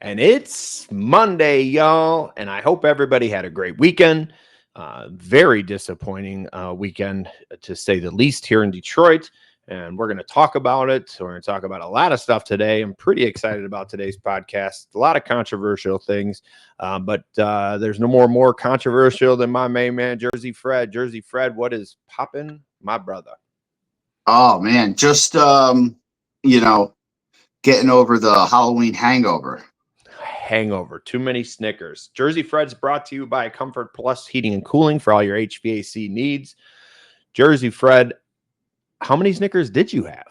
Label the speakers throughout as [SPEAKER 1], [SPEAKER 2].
[SPEAKER 1] And it's Monday, y'all. And I hope everybody had a great weekend. Very disappointing weekend, to say the least, here in Detroit. And we're going to talk about it. We're going to talk about a lot of stuff today. I'm pretty excited about today's podcast. A lot of controversial things, but there's no more controversial than my main man, Jersey Fred. Jersey Fred, what is popping, my brother?
[SPEAKER 2] Oh, man, just, getting over the Halloween hangover.
[SPEAKER 1] Hangover, too many Snickers. Jersey Fred's brought to you by Comfort Plus Heating and Cooling for all your HVAC needs. Jersey Fred, how many Snickers did you have?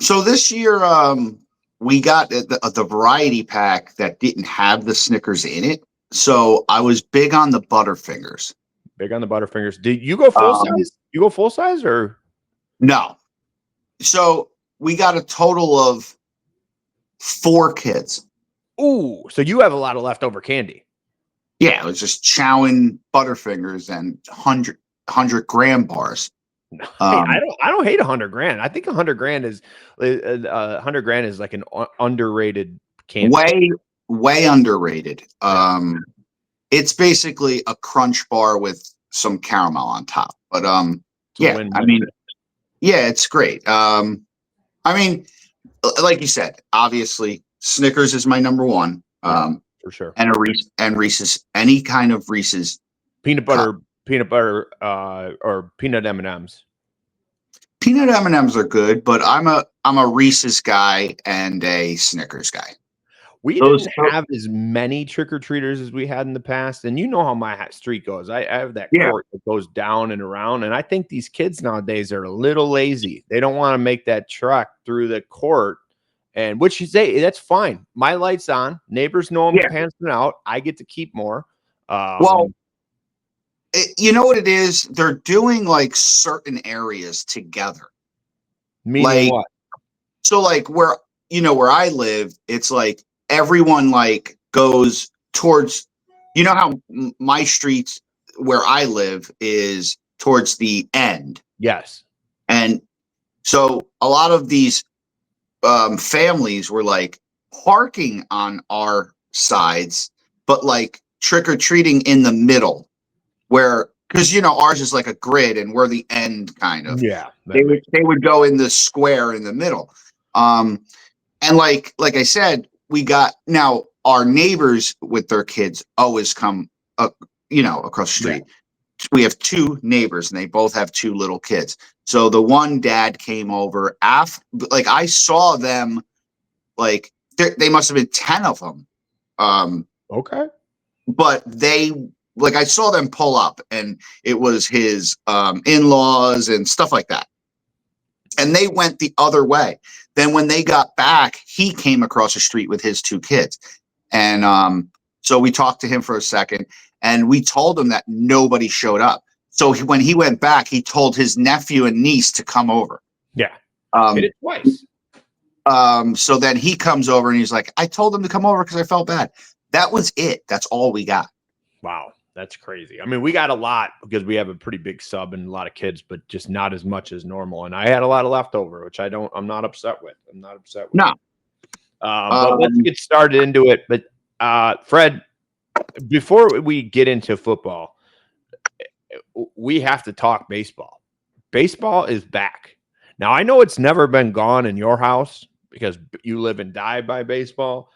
[SPEAKER 2] So this year, we got the variety pack that didn't have the Snickers in it. So I was big on the Butterfingers.
[SPEAKER 1] Big on the Butterfingers. Did you go full size? You go full size or?
[SPEAKER 2] No. So we got a total of 4 kids.
[SPEAKER 1] Ooh, so you have a lot of leftover candy.
[SPEAKER 2] Yeah, it was just chowing Butterfingers and 100 gram bars.
[SPEAKER 1] Hey, I don't hate 100 grand. I think 100 grand is 100 grand is like an underrated candy.
[SPEAKER 2] Way underrated. It's basically a crunch bar with some caramel on top. But it's great. Like you said, obviously Snickers is my number one.
[SPEAKER 1] For sure.
[SPEAKER 2] And Reese's, any kind of Reese's
[SPEAKER 1] peanut butter, or peanut M&Ms.
[SPEAKER 2] Peanut M&Ms are good, but I'm a Reese's guy and a Snickers guy.
[SPEAKER 1] We didn't have as many trick-or-treaters as we had in the past, and you know how my street goes. I have that court that goes down and around, and I think these kids nowadays are a little lazy. They don't want to make that trek through the court, and which you say, that's fine. My light's on. Neighbors know I'm passing out. I get to keep more.
[SPEAKER 2] You know what it is? They're doing like certain areas together.
[SPEAKER 1] Meaning what?
[SPEAKER 2] So like where I live, it's like everyone like goes towards, how my streets where I live is towards the end.
[SPEAKER 1] Yes.
[SPEAKER 2] And so a lot of these families were like parking on our sides, but like trick-or-treating in the middle where, because ours is like a grid and we're the end kind of.
[SPEAKER 1] Yeah.
[SPEAKER 2] They would go in the square in the middle. And like I said, we got now our neighbors with their kids always come across the street. Yeah. We have 2 neighbors and they both have 2 little kids. So the one dad came over like I saw them, like they must have been 10 of them.
[SPEAKER 1] Okay.
[SPEAKER 2] But I saw them pull up and it was his in-laws and stuff like that. And they went the other way. Then when they got back, he came across the street with his 2 kids. And so we talked to him for a second and we told him that nobody showed up. So when he went back, he told his nephew and niece to come over.
[SPEAKER 1] Yeah. Did it twice.
[SPEAKER 2] So then he comes over and he's like, I told him to come over because I felt bad. That was it. That's all we got.
[SPEAKER 1] Wow. That's crazy. I mean, we got a lot because we have a pretty big sub and a lot of kids, but just not as much as normal. And I had a lot of leftover, which I'm not upset with.
[SPEAKER 2] No.
[SPEAKER 1] But let's get started into it. But Fred, before we get into football, we have to talk baseball. Baseball is back. Now, I know it's never been gone in your house because you live and die by baseball,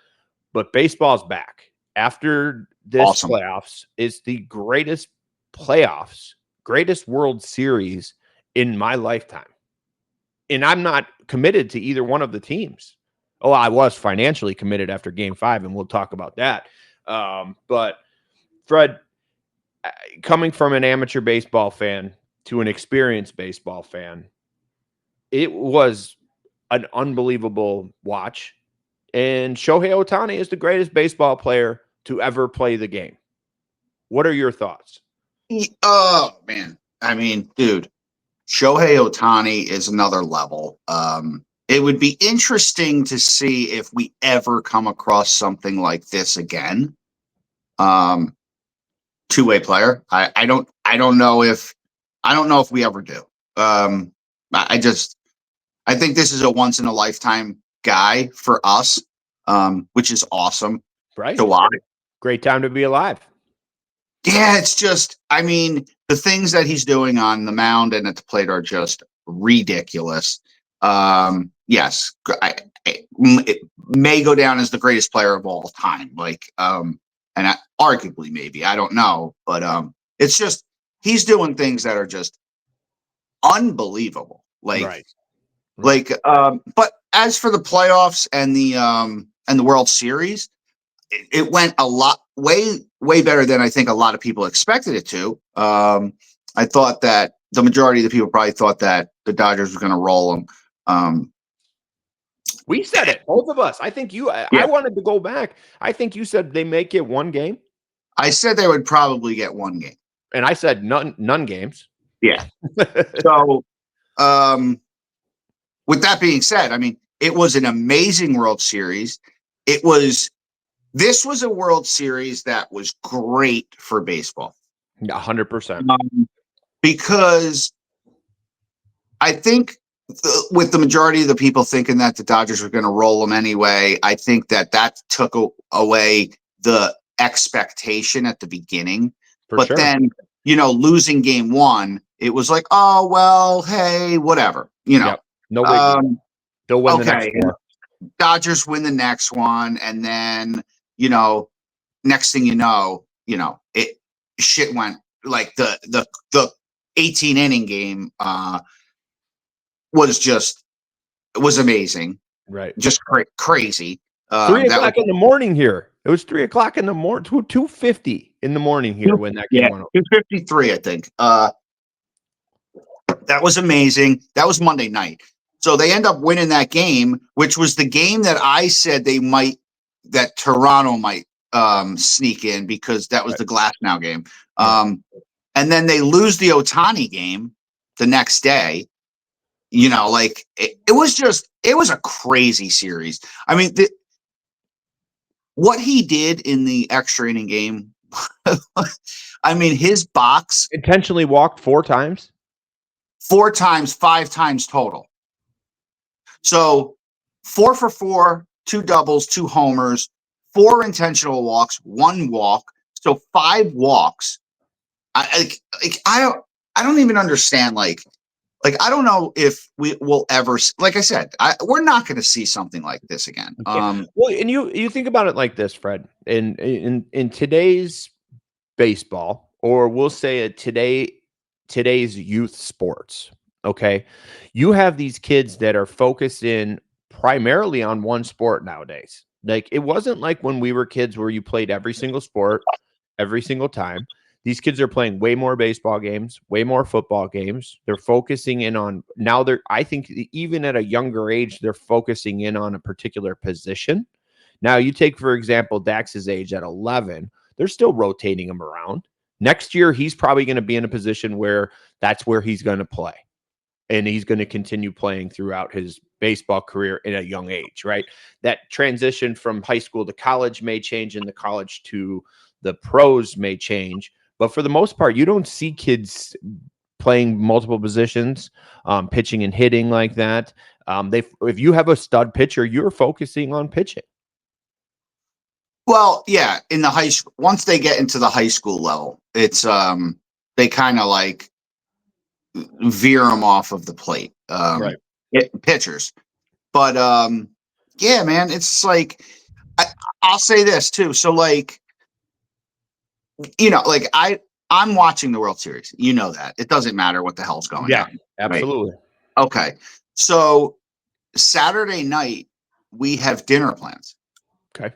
[SPEAKER 1] but baseball's back. After this playoffs, is the greatest playoffs, greatest World Series in my lifetime. And I'm not committed to either one of the teams. Oh, I was financially committed after Game 5, and we'll talk about that. But Fred, coming from an amateur baseball fan to an experienced baseball fan, it was an unbelievable watch. And Shohei Ohtani is the greatest baseball player to ever play the game. What are your thoughts?
[SPEAKER 2] Oh, man. I mean, dude, Shohei Ohtani is another level. It would be interesting to see if we ever come across something like this again. Two-way player. I don't know if we ever do. I think this is a once in a lifetime guy for us. which is awesome
[SPEAKER 1] Right.
[SPEAKER 2] to watch.
[SPEAKER 1] Great time to be alive.
[SPEAKER 2] Yeah, it's just, I mean, the things that he's doing on the mound and at the plate are just ridiculous. Yes, it may go down as the greatest player of all time. Arguably, maybe, I don't know, but it's just he's doing things that are just unbelievable.
[SPEAKER 1] Right.
[SPEAKER 2] But as for the playoffs and the World Series, it went a lot way better than I think a lot of people expected it to. I thought that the majority of the people probably thought that the Dodgers were going to roll them.
[SPEAKER 1] We said it, both of us. I think I wanted to go back. I think you said they may get one game.
[SPEAKER 2] I said they would probably get one game,
[SPEAKER 1] and I said none games.
[SPEAKER 2] Yeah. So, with that being said, I mean, it was an amazing World Series. This was a World Series that was great for baseball.
[SPEAKER 1] 100%.
[SPEAKER 2] Because I think with the majority of the people thinking that the Dodgers were going to roll them anyway, I think that took away the expectation at the beginning. But then, losing game one, it was like, oh, well, hey, whatever,
[SPEAKER 1] Yep. No big they'll win the next one.
[SPEAKER 2] Dodgers win the next one, and then next thing it shit went like the 18 inning game was amazing,
[SPEAKER 1] right?
[SPEAKER 2] Just crazy.
[SPEAKER 1] 3:00 in the morning here. It was 3:00 in the morning, 2:50 in the morning here when that game went on.
[SPEAKER 2] 2:53, I think. That was amazing. That was Monday night. So they end up winning that game, which was the game that I said that Toronto might sneak in because that was the Glasnow game. And then they lose the Ohtani game the next day. It was a crazy series. I mean, what he did in the extra inning game, I mean, his box
[SPEAKER 1] intentionally walked 4 times,
[SPEAKER 2] 5 times total. So 4 for 4, 2 doubles, 2 homers, 4 intentional walks, 1 walk. So 5 walks. I don't even understand. Like I don't know if we will ever. Like I said, we're not going to see something like this again.
[SPEAKER 1] Well, and you think about it like this, Fred. In today's baseball, or we'll say today's youth sports. Okay, you have these kids that are focused in primarily on one sport nowadays. Like it wasn't like when we were kids where you played every single sport every single time. These kids are playing way more baseball games, way more football games. They're focusing in on now. I think even at a younger age, they're focusing in on a particular position. Now you take, for example, Dax's age at 11, they're still rotating him around. Next year, he's probably going to be in a position where that's where he's going to play. And he's going to continue playing throughout his baseball career in a young age, right? That transition from high school to college may change, and the college to the pros may change. But for the most part, you don't see kids playing multiple positions, pitching and hitting like that. If you have a stud pitcher, you're focusing on pitching.
[SPEAKER 2] Well, yeah, in the high school, once they get into the high school level, it's they kind of like veer them off of the plate,
[SPEAKER 1] right?
[SPEAKER 2] Pitchers, but yeah, man, it's like I'll say this too. So like, like I'm watching the World Series. You know that it doesn't matter what the hell's going on.
[SPEAKER 1] Yeah, absolutely.
[SPEAKER 2] Right? Okay, so Saturday night we have dinner plans.
[SPEAKER 1] Okay.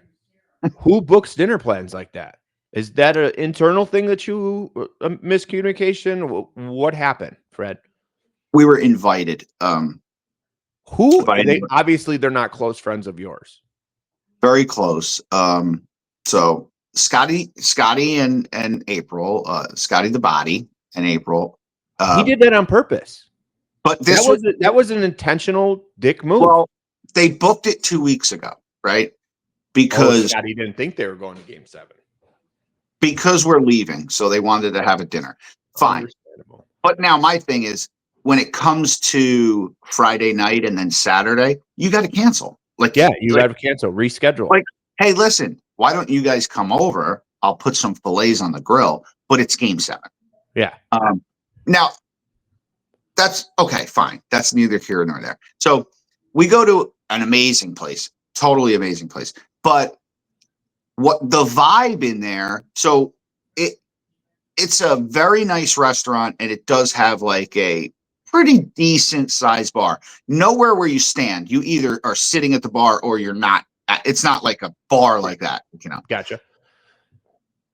[SPEAKER 1] Who books dinner plans like that? Is that an internal thing that you miscommunication? What happened, Fred?
[SPEAKER 2] We were invited.
[SPEAKER 1] Who? Obviously, they're not close friends of yours.
[SPEAKER 2] Very close. So Scotty and April, Scotty the Body and April.
[SPEAKER 1] He did that on purpose.
[SPEAKER 2] But
[SPEAKER 1] that was an intentional dick move.
[SPEAKER 2] Well, they booked it 2 weeks ago, right? Because
[SPEAKER 1] Scotty didn't think they were going to Game 7.
[SPEAKER 2] Because we're leaving, so they wanted to have a dinner. Fine. But now my thing is, when it comes to Friday night and then Saturday, you got to cancel. Like,
[SPEAKER 1] yeah, you got to cancel, reschedule.
[SPEAKER 2] Like, hey, listen, why don't you guys come over? I'll put some fillets on the grill, but it's game 7.
[SPEAKER 1] Yeah.
[SPEAKER 2] Now that's okay, fine. That's neither here nor there. So we go to an amazing place, totally amazing place. But what the vibe in there, so it's a very nice restaurant, and it does have like a pretty decent sized bar. Nowhere where you stand, you either are sitting at the bar or you're not. It's not like a bar like that, you know.
[SPEAKER 1] Gotcha.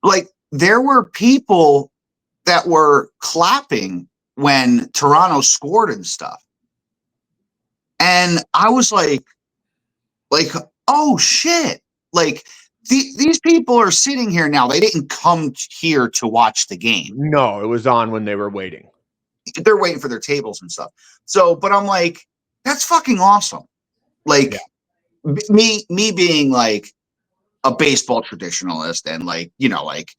[SPEAKER 2] Like, there were people that were clapping when Toronto scored and stuff. And I was like, oh shit. Like, these people are sitting here now. They didn't come here to watch the game.
[SPEAKER 1] No, it was on when they were waiting.
[SPEAKER 2] They're waiting for their tables and stuff. So, but I'm like, that's fucking awesome. Like, me being like a baseball traditionalist, and like, you know, like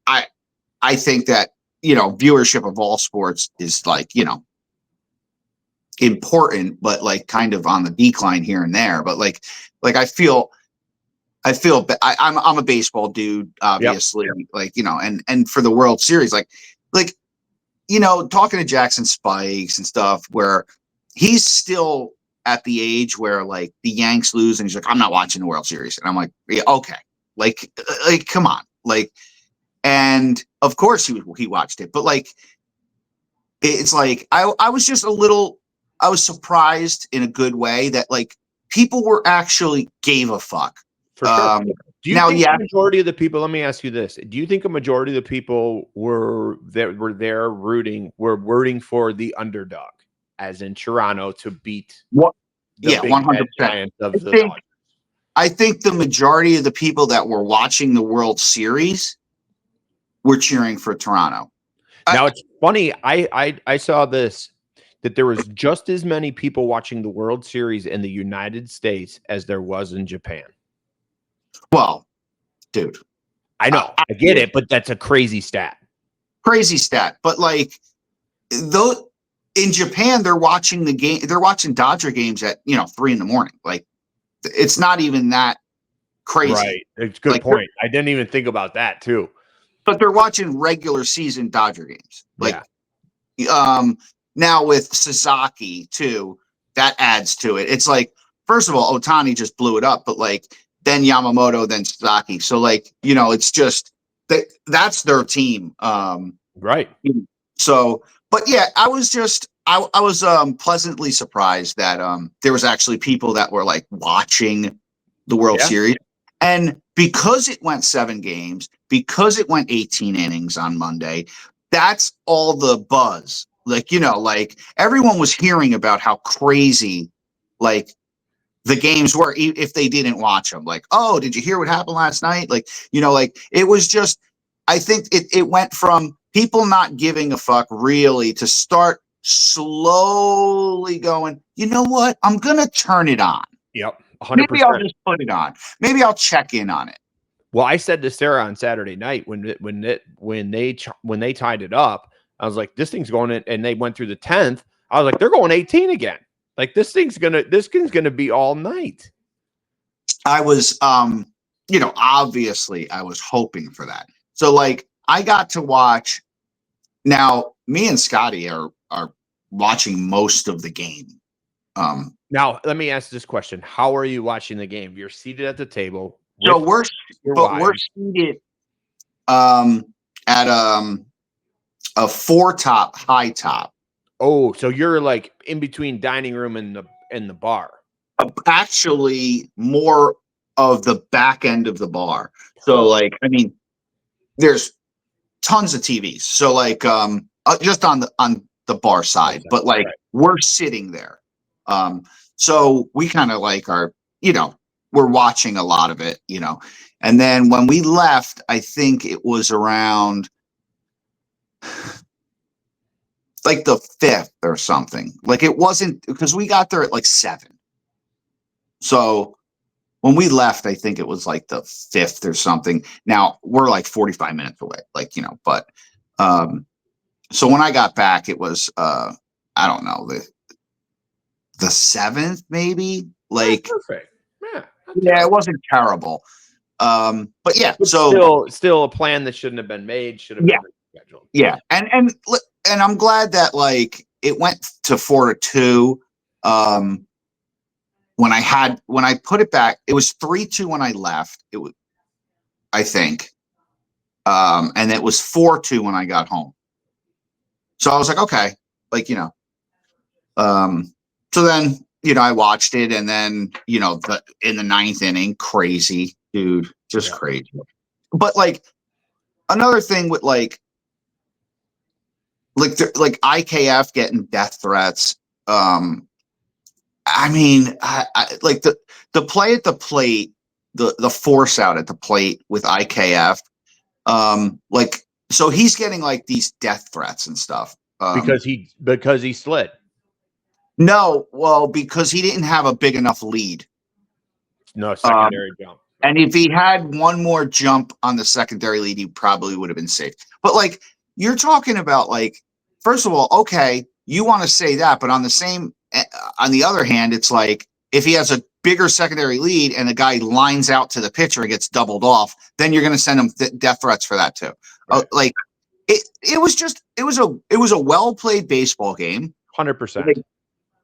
[SPEAKER 2] I think that, you know, viewership of all sports is like, you know, important, but like kind of on the decline here and there. But like I feel I'm a baseball dude, obviously. Yep. Like, you know, and for the World Series, like, you know, talking to Jackson Spikes and stuff, where he's still at the age where like the Yanks lose and he's like, I'm not watching the World Series. And I'm like, yeah, okay. Like, come on. Like, and of course he watched it, but like, it's like, I was just I was surprised in a good way that like people were actually gave a fuck.
[SPEAKER 1] For sure. Do you think the majority of the people, let me ask you this. Do you think a majority of the people were rooting for the underdog, as in Toronto, to beat
[SPEAKER 2] what? Yeah, 100%. I think the majority of the people that were watching the World Series were cheering for Toronto.
[SPEAKER 1] Now it's funny. I saw this, that there was just as many people watching the World Series in the United States as there was in Japan.
[SPEAKER 2] Well, dude,
[SPEAKER 1] I know, I get it, but that's a crazy stat.
[SPEAKER 2] Crazy stat. But like, though, in Japan, they're watching the game. They're watching Dodger games at 3 a.m. Like, it's not even that crazy.
[SPEAKER 1] Right. It's a good point. I didn't even think about that too.
[SPEAKER 2] But they're watching regular season Dodger games. Like, now with Sasaki too, that adds to it. It's like, first of all, Ohtani just blew it up, but like, then Yamamoto, then Sasaki. So like, you know, it's just that's their team.
[SPEAKER 1] Right.
[SPEAKER 2] So, but yeah, I was pleasantly surprised that there was actually people that were like watching the World Series. And because it went 7 games, because it went 18 innings on Monday, that's all the buzz. Like, you know, like everyone was hearing about how crazy like the games were if they didn't watch them. Like, oh, did you hear what happened last night? Like, you know, like it was just, I think it went from people not giving a fuck really to start slowly going, you know what? I'm going to turn it on.
[SPEAKER 1] Yep. 100%.
[SPEAKER 2] Maybe I'll just put it on. Maybe I'll check in on it.
[SPEAKER 1] Well, I said to Sarah on Saturday night when they tied it up, I was like, this thing's going in, and they went through the 10th. I was like, they're going 18 again. Like, this thing's gonna be all night.
[SPEAKER 2] I was, you know, obviously I was hoping for that. So like, I got to watch. Now, me and Scotty are watching most of the game.
[SPEAKER 1] Now, let me ask this question: how are you watching the game? You're seated at the table.
[SPEAKER 2] So we're seated at a 4-top high top.
[SPEAKER 1] Oh, so you're like in between dining room and the bar.
[SPEAKER 2] Actually, more of the back end of the bar. So like, I mean, there's tons of TVs. So like, just on the bar side, but like we're sitting there. So we kind of like are, you know, we're watching a lot of it, you know. And then when we left, I think it was around like the 5th or something. Like, it wasn't, because we got there at like 7. So when we left, I think it was like the 5th or something. Now we're like 45 minutes away, like, you know, but so when I got back, it was I don't know, the 7th maybe. Like,
[SPEAKER 1] perfect. Yeah,
[SPEAKER 2] yeah, it wasn't terrible. But yeah,
[SPEAKER 1] but
[SPEAKER 2] so
[SPEAKER 1] still a plan that shouldn't have been made, should have
[SPEAKER 2] yeah,
[SPEAKER 1] been rescheduled.
[SPEAKER 2] yeah, and I'm glad that like it went to 4-2. When I put it back, it was 3-2 when I left. It was, I think, and it was 4-2 when I got home. So I was like, okay, like so then I watched it, and then in the ninth inning, crazy dude, just crazy. But like another thing with like IKF getting death threats. I mean, I like the play at the plate, the force out at the plate with IKF. Like, so he's getting like these death threats and stuff.
[SPEAKER 1] Because he slid.
[SPEAKER 2] No, well, because he didn't have a big enough lead.
[SPEAKER 1] No secondary jump.
[SPEAKER 2] And if he had one more jump on the secondary lead, he probably would have been safe. But like, you're talking about like, first of all, okay, you want to say that, but on the other hand, it's like if he has a bigger secondary lead and the guy lines out to the pitcher and gets doubled off, then you're going to send him death threats for that too. Right. Like it was a well played baseball game.
[SPEAKER 1] 100%.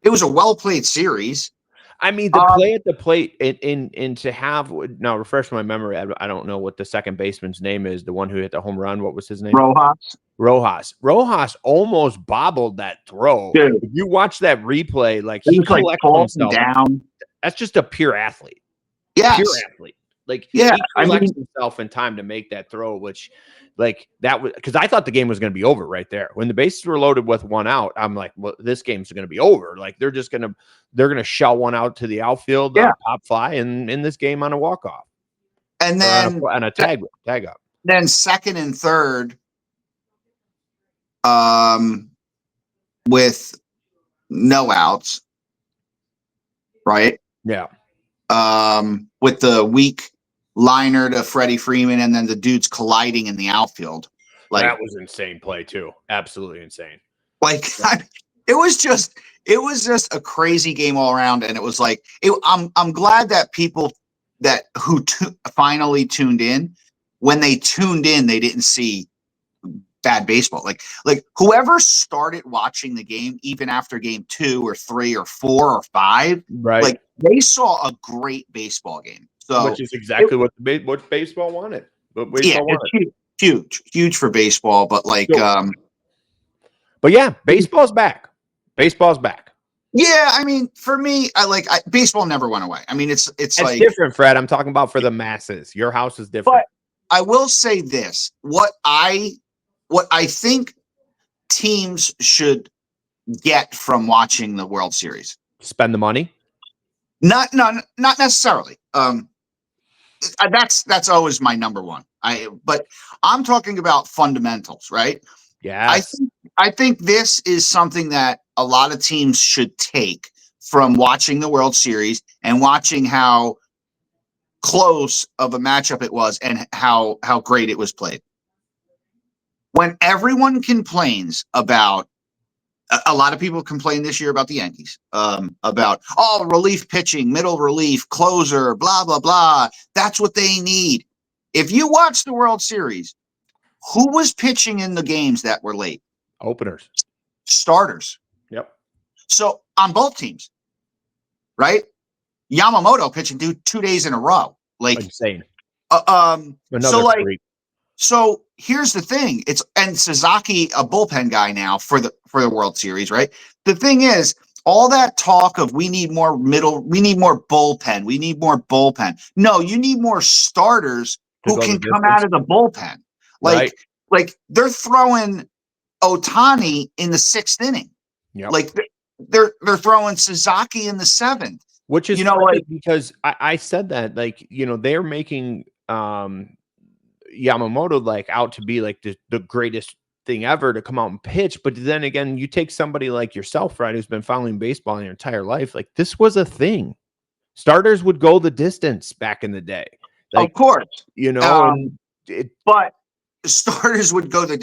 [SPEAKER 2] It was a well played series.
[SPEAKER 1] I mean, the play at the plate and to have now refresh my memory. I don't know what the second baseman's name is. The one who hit the home run. What was his name? Rojas almost bobbled that throw.
[SPEAKER 2] Dude.
[SPEAKER 1] If you watch that replay, like he collected himself
[SPEAKER 2] down.
[SPEAKER 1] That's just a pure athlete.
[SPEAKER 2] Yes.
[SPEAKER 1] Pure athlete. Like he collects himself in time to make that throw, which like that was because I thought the game was going to be over right there. When the bases were loaded with one out, I'm like, well, this game's going to be over. Like they're going to shell one out to the outfield, pop fly, and in this game on a walk off,
[SPEAKER 2] and then
[SPEAKER 1] on a tag up.
[SPEAKER 2] Then second and third, with no outs, right?
[SPEAKER 1] Yeah.
[SPEAKER 2] With the weak liner to Freddie Freeman, and then the dudes colliding in the outfield. Like
[SPEAKER 1] that was insane play too. Absolutely insane.
[SPEAKER 2] Like it was just a crazy game all around, and it was like I'm glad that people who finally tuned in, when they tuned in, they didn't see bad baseball. Like whoever started watching the game, even after game 2 or 3 or 4 or 5,
[SPEAKER 1] right?
[SPEAKER 2] Like they saw a great baseball game. So
[SPEAKER 1] which is exactly what baseball wanted. What baseball wanted.
[SPEAKER 2] Huge for baseball. But like,
[SPEAKER 1] but yeah, baseball's back. Baseball's back.
[SPEAKER 2] Yeah, I mean, for me, baseball never went away. I mean, it's like
[SPEAKER 1] different, Fred. I'm talking about for the masses. Your house is different.
[SPEAKER 2] But I will say this: what I think teams should get from watching the World Series.
[SPEAKER 1] Spend the money?
[SPEAKER 2] Not necessarily. That's always my number one. But I'm talking about fundamentals, right?
[SPEAKER 1] Yeah.
[SPEAKER 2] I think this is something that a lot of teams should take from watching the World Series and watching how close of a matchup it was and how great it was played. When everyone complains about, a lot of people complain this year about the Yankees, about relief pitching, middle relief, closer, blah blah blah. That's what they need. If you watch the World Series, who was pitching in the games that were late?
[SPEAKER 1] Openers,
[SPEAKER 2] starters.
[SPEAKER 1] Yep.
[SPEAKER 2] So on both teams, right? Yamamoto pitching 2 days in a row, like
[SPEAKER 1] insane.
[SPEAKER 2] So here's the thing. And Sasaki, a bullpen guy now for the World Series, right? The thing is, all that talk of we need more bullpen. No, you need more starters who can come out of the bullpen. Like they're throwing Ohtani in the 6th inning.
[SPEAKER 1] Yep.
[SPEAKER 2] Like they're throwing Sasaki in the 7th.
[SPEAKER 1] Which is because I said that, like, they're making Yamamoto out to be like the greatest thing ever to come out and pitch. But then again, you take somebody like yourself, right, who's been following baseball your entire life. Like, this was a thing. Starters would go the distance back in the day.
[SPEAKER 2] Of course.
[SPEAKER 1] But
[SPEAKER 2] starters would go the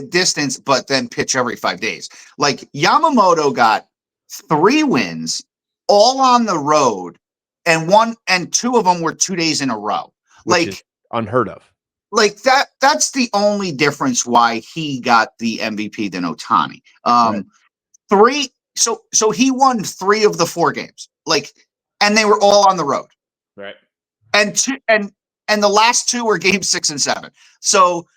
[SPEAKER 2] distance, but then pitch every 5 days. Like Yamamoto got 3 wins all on the road, and two of them were 2 days in a row.
[SPEAKER 1] Which is unheard of.
[SPEAKER 2] Like that's the only difference why he got the MVP than Ohtani. Right. So he won 3 of the 4 games. Like, and they were all on the road.
[SPEAKER 1] Right.
[SPEAKER 2] And the last 2 were game 6 and 7. So,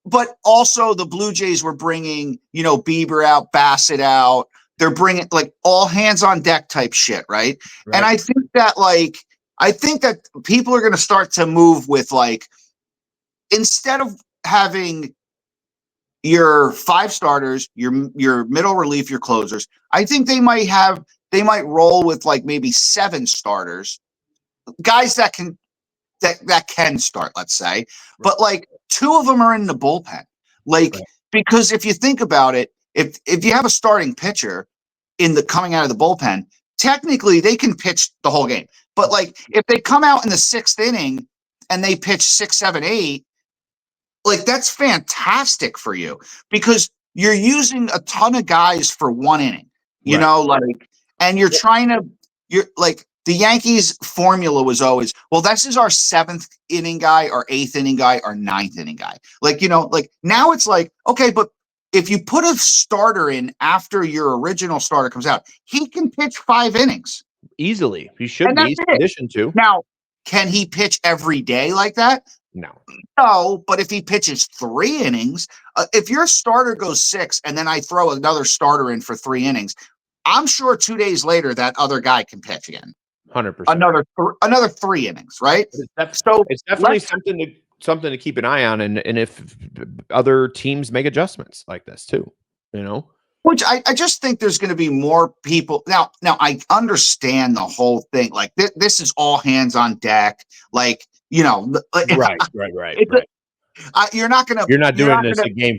[SPEAKER 2] but also the Blue Jays were bringing, Bieber out, Bassett out. They're bringing like all hands on deck type shit. Right. And I think that people are going to start to move with like, instead of having your 5 starters, your middle relief, your closers, I think they might roll with like maybe 7 starters, guys that can start, let's say, right. But like 2 of them are in the bullpen, like right. Because if you think about it, if you have a starting pitcher coming out of the bullpen, technically they can pitch the whole game, but like if they come out in the 6th inning and they pitch 6, 7, 8. Like that's fantastic for you because you're using a ton of guys for 1 inning, and you're like the Yankees formula was always, well, this is our 7th inning guy, our 8th inning guy, our 9th inning guy. Like, like now it's like, okay, but if you put a starter in after your original starter comes out, he can pitch 5 innings.
[SPEAKER 1] Easily. He should be conditioned to.
[SPEAKER 2] Now, can he pitch every day like that? No, but if he pitches 3 innings, if your starter goes 6 and then I throw another starter in for 3 innings, I'm sure 2 days later that other guy can pitch again.
[SPEAKER 1] 100%.
[SPEAKER 2] Another 3 innings, right?
[SPEAKER 1] It's definitely something to keep an eye on, and if other teams make adjustments like this too,
[SPEAKER 2] Which I just think there's going to be more people now. I understand the whole thing. Like this is all hands on deck. Like.
[SPEAKER 1] Right.
[SPEAKER 2] You're not
[SPEAKER 1] doing this a game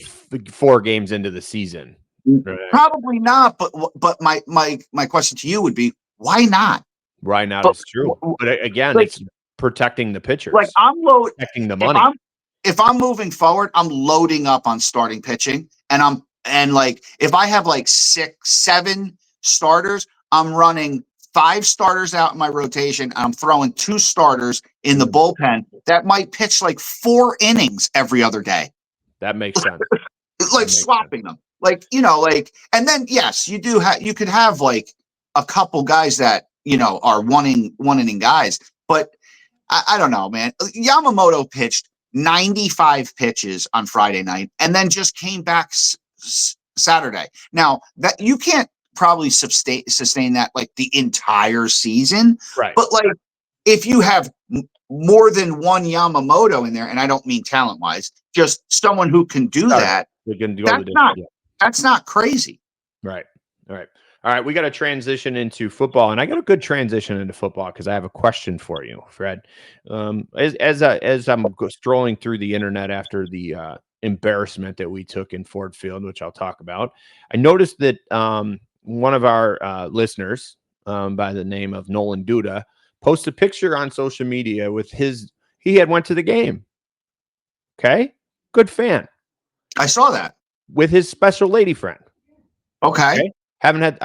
[SPEAKER 1] 4 games into the season.
[SPEAKER 2] Right? Probably not. But my question to you would be, why not?
[SPEAKER 1] Why not? It's true. But again, it's protecting the pitchers.
[SPEAKER 2] Like
[SPEAKER 1] protecting the money.
[SPEAKER 2] If I'm moving forward, I'm loading up on starting pitching, and like if I have like 6, 7 starters, I'm running 5 starters out in my rotation, and I'm throwing 2 starters in the bullpen that might pitch like 4 innings every other day.
[SPEAKER 1] That makes sense.
[SPEAKER 2] Like swapping them. Like, and then yes, you could have like a couple guys that, are one inning guys, but I don't know, man. Yamamoto pitched 95 pitches on Friday night and then just came back Saturday. Now that you can't probably sustain that like the entire season,
[SPEAKER 1] right?
[SPEAKER 2] But like if you have more than one Yamamoto in there, and I don't mean talent wise, just someone who can do that, that's not crazy,
[SPEAKER 1] right? All right, we got to transition into football, and I got a good transition into football because I have a question for you, Fred. As I'm strolling through the internet after the embarrassment that we took in Ford Field, which I'll talk about, I noticed that one of our listeners by the name of Nolan Duda posted a picture on social media with he had went to the game. Okay. Good fan.
[SPEAKER 2] I saw that.
[SPEAKER 1] With his special lady friend.
[SPEAKER 2] Okay.
[SPEAKER 1] Haven't had,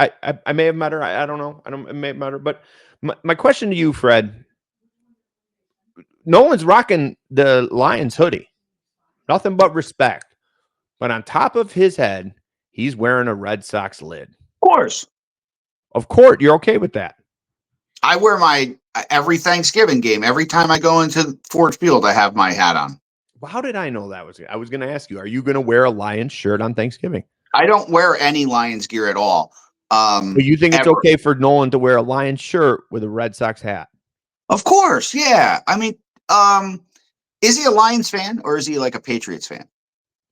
[SPEAKER 1] I may have met her. I don't know. I may have met her, but my question to you, Fred, Nolan's rocking the Lions hoodie. Nothing but respect. But on top of his head, he's wearing a Red Sox lid. Of course. You're okay with that?
[SPEAKER 2] I wear my every Thanksgiving game. Every time I go into Ford Field, I have my hat on.
[SPEAKER 1] Well, how did I know that was? I was going to ask you, are you going to wear a Lions shirt on Thanksgiving?
[SPEAKER 2] I don't wear any Lions gear at all.
[SPEAKER 1] But you think it's okay for Nolan to wear a Lions shirt with a Red Sox hat?
[SPEAKER 2] Of course. Yeah. I mean, is he a Lions fan or is he like a Patriots fan?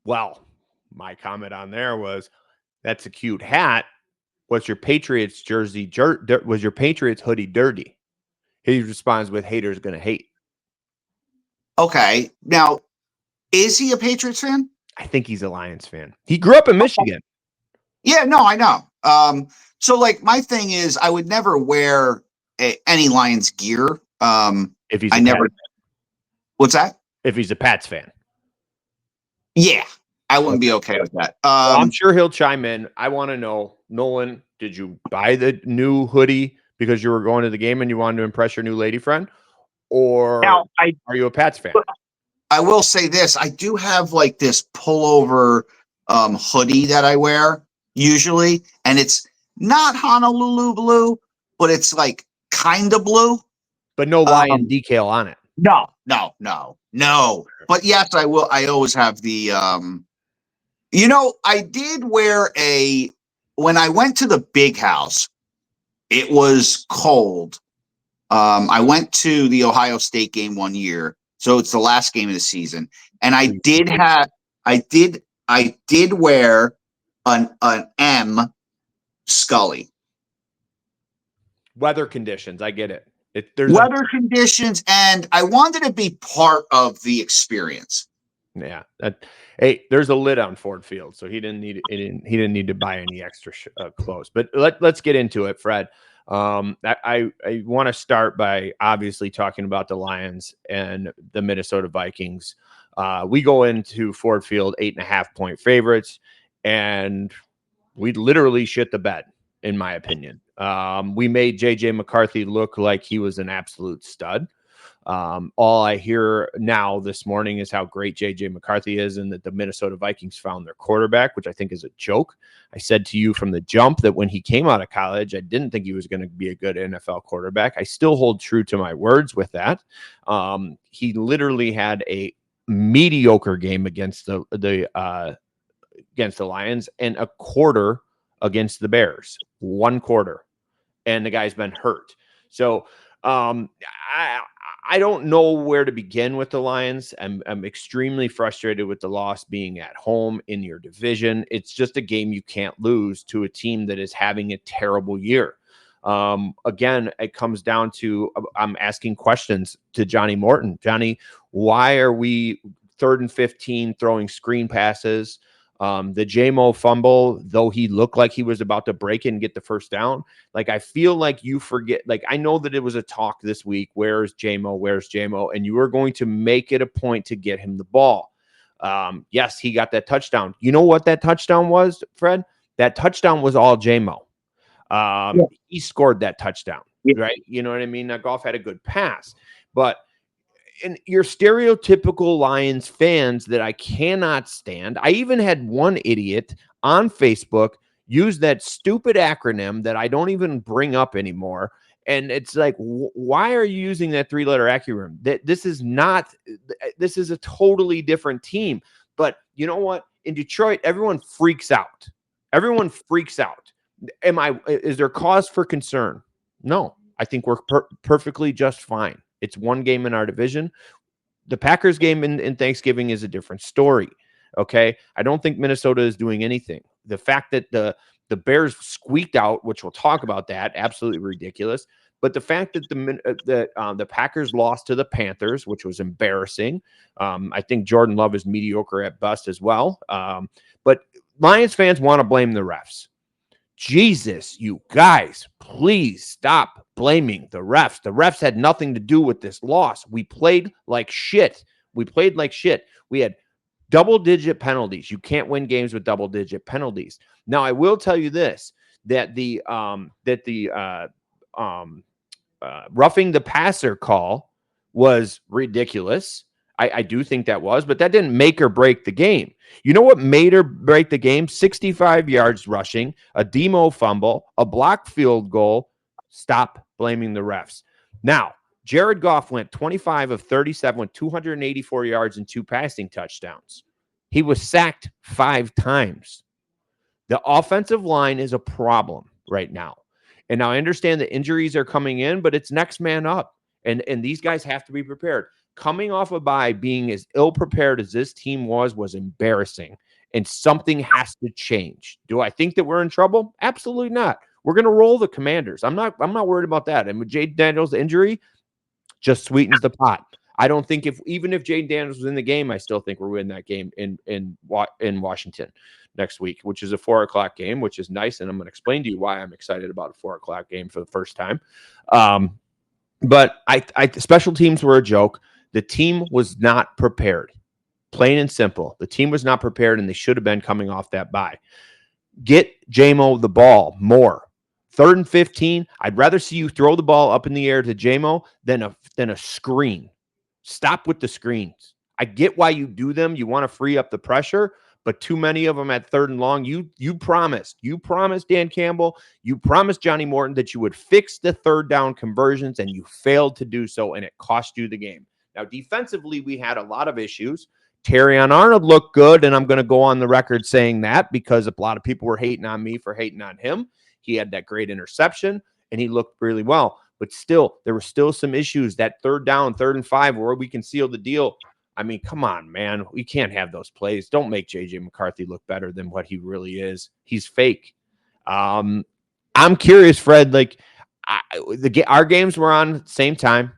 [SPEAKER 1] Well, my comment on there was, that's a cute hat. Was your Patriots jersey was your Patriots hoodie dirty? He responds with, haters gonna hate.
[SPEAKER 2] Okay. Now, is he a Patriots fan?
[SPEAKER 1] I think he's a Lions fan. He grew up in Michigan.
[SPEAKER 2] Yeah, no, I know. So like my thing is I would never wear any Lions gear.
[SPEAKER 1] If he's Pats.
[SPEAKER 2] What's that?
[SPEAKER 1] If he's a Pats fan.
[SPEAKER 2] Yeah. I wouldn't be okay with that.
[SPEAKER 1] Well, I'm sure he'll chime in. I want to know, Nolan, did you buy the new hoodie because you were going to the game and you wanted to impress your new lady friend? Or
[SPEAKER 3] Now,
[SPEAKER 1] are you a Pats fan?
[SPEAKER 2] I will say this. I do have like this pullover hoodie that I wear usually, and it's not Honolulu blue, but it's like kind of blue.
[SPEAKER 1] But no lion decal on it.
[SPEAKER 2] No. But yes, I will. I always have the I did wear when I went to the big house, it was cold. I went to the Ohio State game one year, so it's the last game of the season, and I did wear an M Scully.
[SPEAKER 1] Weather conditions, I get it.
[SPEAKER 2] Weather conditions, and I wanted to be part of the experience.
[SPEAKER 1] Yeah. Hey, there's a lid on Ford Field, so he didn't need to buy any extra clothes. But let's get into it, Fred. I want to start by obviously talking about the Lions and the Minnesota Vikings. We go into Ford Field 8.5-point favorites, and we literally shit the bed, in my opinion. We made JJ McCarthy look like he was an absolute stud. All I hear now this morning is how great JJ McCarthy is and that the Minnesota Vikings found their quarterback, which I think is a joke. I said to you from the jump that when he came out of college, I didn't think he was going to be a good NFL quarterback. I still hold true to my words with that. He literally had a mediocre game against the Lions and a quarter against the Bears, 1 quarter, and the guy's been hurt. So I don't know where to begin with the Lions. I'm extremely frustrated with the loss being at home in your division. It's just a game you can't lose to a team that is having a terrible year. Again, it comes down to I'm asking questions to Johnny Morton. Johnny, why are we 3rd and 15 throwing screen passes? The J-Mo fumble, though he looked like he was about to break it and get the first down. Like, I feel like you forget, like, I know that it was a talk this week. Where's J-Mo? And you were going to make it a point to get him the ball. Yes, he got that touchdown. You know what that touchdown was, Fred? That touchdown was all J-Mo. He scored that touchdown, right? You know what I mean? Now, Goff had a good pass, but and your stereotypical Lions fans that I cannot stand. I even had one idiot on Facebook use that stupid acronym that I don't even bring up anymore. And it's like, why are you using that 3-letter acronym? This is a totally different team. But you know what? In Detroit, everyone freaks out. Is there cause for concern? No, I think we're perfectly just fine. It's one game in our division. The Packers game in Thanksgiving is a different story. Okay. I don't think Minnesota is doing anything. The fact that the Bears squeaked out, which we'll talk about that, absolutely ridiculous. But the fact that the Packers lost to the Panthers, which was embarrassing. I think Jordan Love is mediocre at best as well. But Lions fans want to blame the refs. Jesus, you guys, please stop blaming the refs. The refs had nothing to do with this loss. We played like shit. We had double-digit penalties. You can't win games with double-digit penalties. Now, I will tell you this, that the roughing the passer call was ridiculous. I do think that was, but that didn't make or break the game. You know what made or break the game? 65 yards rushing, a Demo fumble, a blocked field goal. Stop blaming the refs. Now, Jared Goff went 25 of 37 with 284 yards and 2 passing touchdowns. He was sacked 5 times. The offensive line is a problem right now. And now I understand the injuries are coming in, but it's next man up. And these guys have to be prepared. Coming off a bye, being as ill-prepared as this team was embarrassing. And something has to change. Do I think that we're in trouble? Absolutely not. We're going to roll the Commanders. I'm not worried about that. And with Jay Daniels' injury, just sweetens the pot. I don't think even if Jay Daniels was in the game, I still think we're winning that game in Washington next week, which is a 4:00 game, which is nice. And I'm going to explain to you why I'm excited about a 4:00 game for the first time. But I special teams were a joke. The team was not prepared. Plain and simple. The team was not prepared, and they should have been coming off that bye. Get J-Mo the ball more. 3rd and 15, I'd rather see you throw the ball up in the air to JMO than a screen. Stop with the screens. I get why you do them. You want to free up the pressure, but too many of them at 3rd and long. You promised Dan Campbell, you promised Johnny Morton that you would fix the 3rd down conversions, and you failed to do so, and it cost you the game. Now, defensively, we had a lot of issues. Terrion Arnold looked good, and I'm going to go on the record saying that because a lot of people were hating on me for hating on him. He had that great interception, and he looked really well. But still, there were still some issues. That 3rd down, 3rd and 5, where we can seal the deal. I mean, come on, man. We can't have those plays. Don't make J.J. McCarthy look better than what he really is. He's fake. I'm curious, Fred. Like, our games were on at the same time.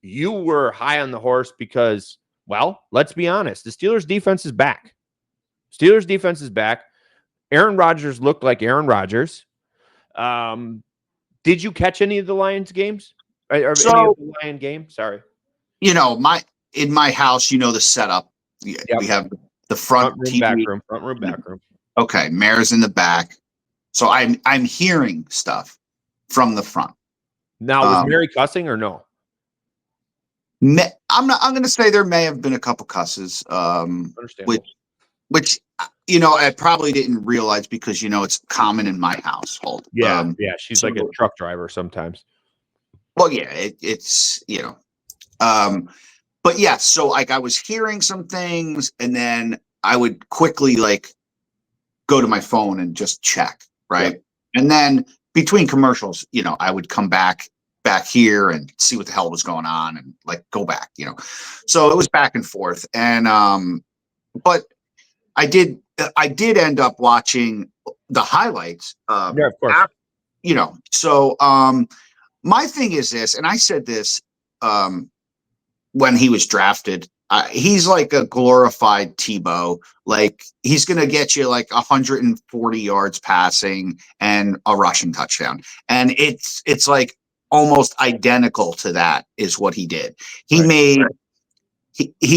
[SPEAKER 1] You were high on the horse because, well, let's be honest. The Steelers' defense is back. Aaron Rodgers looked like Aaron Rodgers. Did you catch any of the Lions games? Or any of the Lion game? Sorry.
[SPEAKER 2] In my house, the setup. Yep. We have the front
[SPEAKER 1] room,
[SPEAKER 2] TV.
[SPEAKER 1] Front room, back room.
[SPEAKER 2] Okay, Mayor's in the back. So I'm hearing stuff from the front.
[SPEAKER 1] Now, was Mary cussing or no?
[SPEAKER 2] I'm going to say there may have been a couple cusses. Which I probably didn't realize because it's common in my household.
[SPEAKER 1] Yeah, she's like a truck driver sometimes.
[SPEAKER 2] Well, yeah, it's but yeah, so like I was hearing some things, and then I would quickly like go to my phone and just check, right? Yep. And then between commercials, I would come back here and see what the hell was going on and like go back, So it was back and forth, and but I did end up watching the highlights.
[SPEAKER 1] Yeah, of course.
[SPEAKER 2] So my thing is this, and I said this when he was drafted. He's like a glorified Tebow. Like he's going to get you like 140 yards passing and a rushing touchdown. And it's like almost identical to that is what he did. He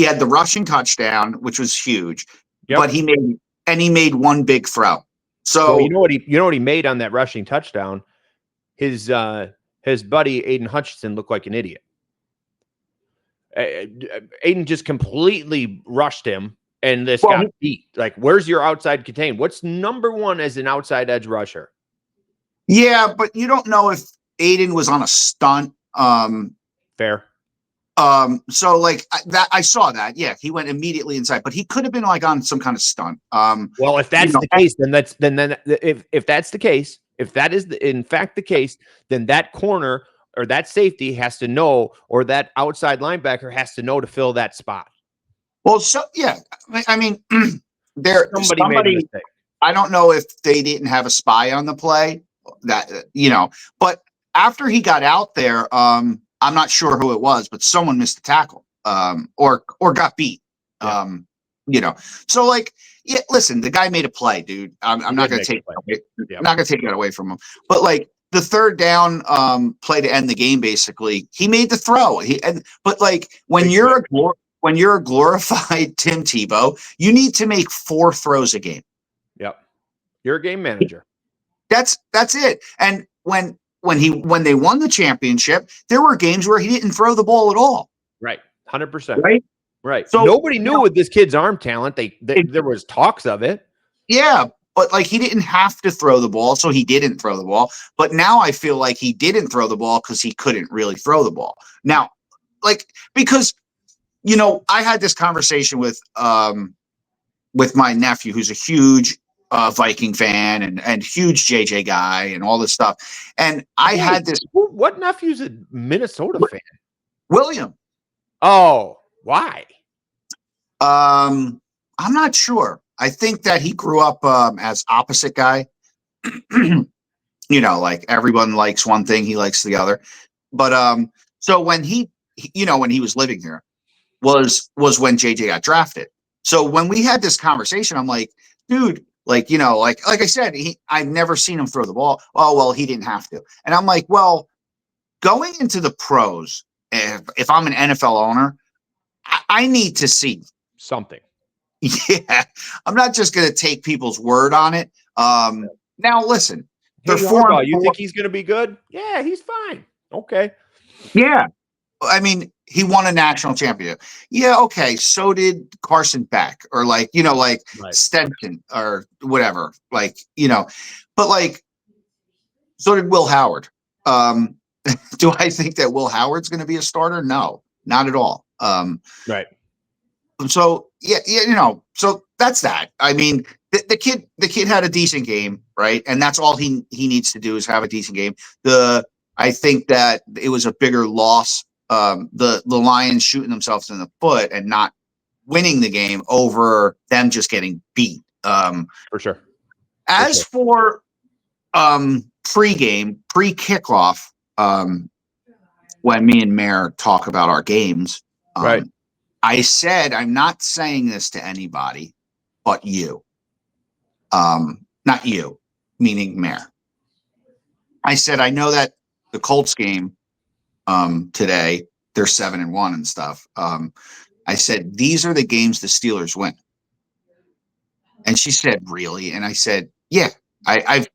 [SPEAKER 2] had the rushing touchdown, which was huge. Yep. But he made one big throw. So
[SPEAKER 1] well, you know what he made on that rushing touchdown? His buddy Aiden Hutchinson looked like an idiot. Aiden just completely rushed him, and this got beat. Like, where's your outside contain? What's number one as an outside edge rusher?
[SPEAKER 2] Yeah, but you don't know if Aiden was on a stunt.
[SPEAKER 1] Fair.
[SPEAKER 2] So like that, I saw that. Yeah, he went immediately inside, but he could have been like on some kind of stunt.
[SPEAKER 1] Well, if that's the case, then if that's the case, if that is in fact the case, then that corner or that safety has to know, or that outside linebacker has to know to fill that spot.
[SPEAKER 2] Well, so yeah, I mean, somebody made a mistake. I don't know if they didn't have a spy on the play, but after he got out there, I'm not sure who it was, but someone missed the tackle, or got beat. Yeah. So like, yeah, listen, the guy made a play, dude. I'm not going to take I'm not going to take that away from him. But like the 3rd down play to end the game, basically, he made the throw. But like when you're a glorified Tim Tebow, you need to make 4 throws a game.
[SPEAKER 1] Yep, you're a game manager.
[SPEAKER 2] That's it. And when they won the championship, there were games where he didn't throw the ball at all.
[SPEAKER 1] Right. 100%. Right.
[SPEAKER 2] So
[SPEAKER 1] nobody knew with this kid's arm talent, there was talks of it.
[SPEAKER 2] Yeah. But like he didn't have to throw the ball, so he didn't throw the ball. But now I feel like he didn't throw the ball because he couldn't really throw the ball. Now, like, because, I had this conversation with my nephew, who's a huge Viking fan and huge JJ guy and all this stuff. And I had this.
[SPEAKER 1] What nephew's a Minnesota fan?
[SPEAKER 2] William.
[SPEAKER 1] Oh, why?
[SPEAKER 2] I'm not sure. I think that he grew up as opposite guy. Like everyone likes one thing, he likes the other. But so when he was living here was when JJ got drafted. So when we had this conversation, I'm like, dude, like, like I said, I've never seen him throw the ball. Oh, well, he didn't have to. And I'm like, well, going into the pros, if I'm an NFL owner, I need to see
[SPEAKER 1] something.
[SPEAKER 2] Yeah. I'm not just going to take people's word on it. Now, listen, They're
[SPEAKER 1] Hey,
[SPEAKER 2] 4-4.
[SPEAKER 1] you think he's going to be good? Yeah, he's fine. Okay.
[SPEAKER 2] Yeah. I mean, he won a national championship. Yeah, okay. So did Carson Beck or like
[SPEAKER 1] Right.
[SPEAKER 2] Stenson or whatever. Like, but like so did Will Howard. Do I think that Will Howard's going to be a starter? No, not at all.
[SPEAKER 1] Right.
[SPEAKER 2] So so that's that. I mean, the kid had a decent game, right? And that's all he needs to do is have a decent game. I think that it was a bigger loss. The Lions shooting themselves in the foot and not winning the game over them just getting beat.
[SPEAKER 1] For sure.
[SPEAKER 2] As for pre-kickoff, when me and Mayor talk about our games,
[SPEAKER 1] Right.
[SPEAKER 2] I said I'm not saying this to anybody but you. Not you, meaning Mayor. I said I know that the Colts game today, they're 7-1 and stuff. I said these are the games the Steelers win. And she said, really? And I said, yeah. I'm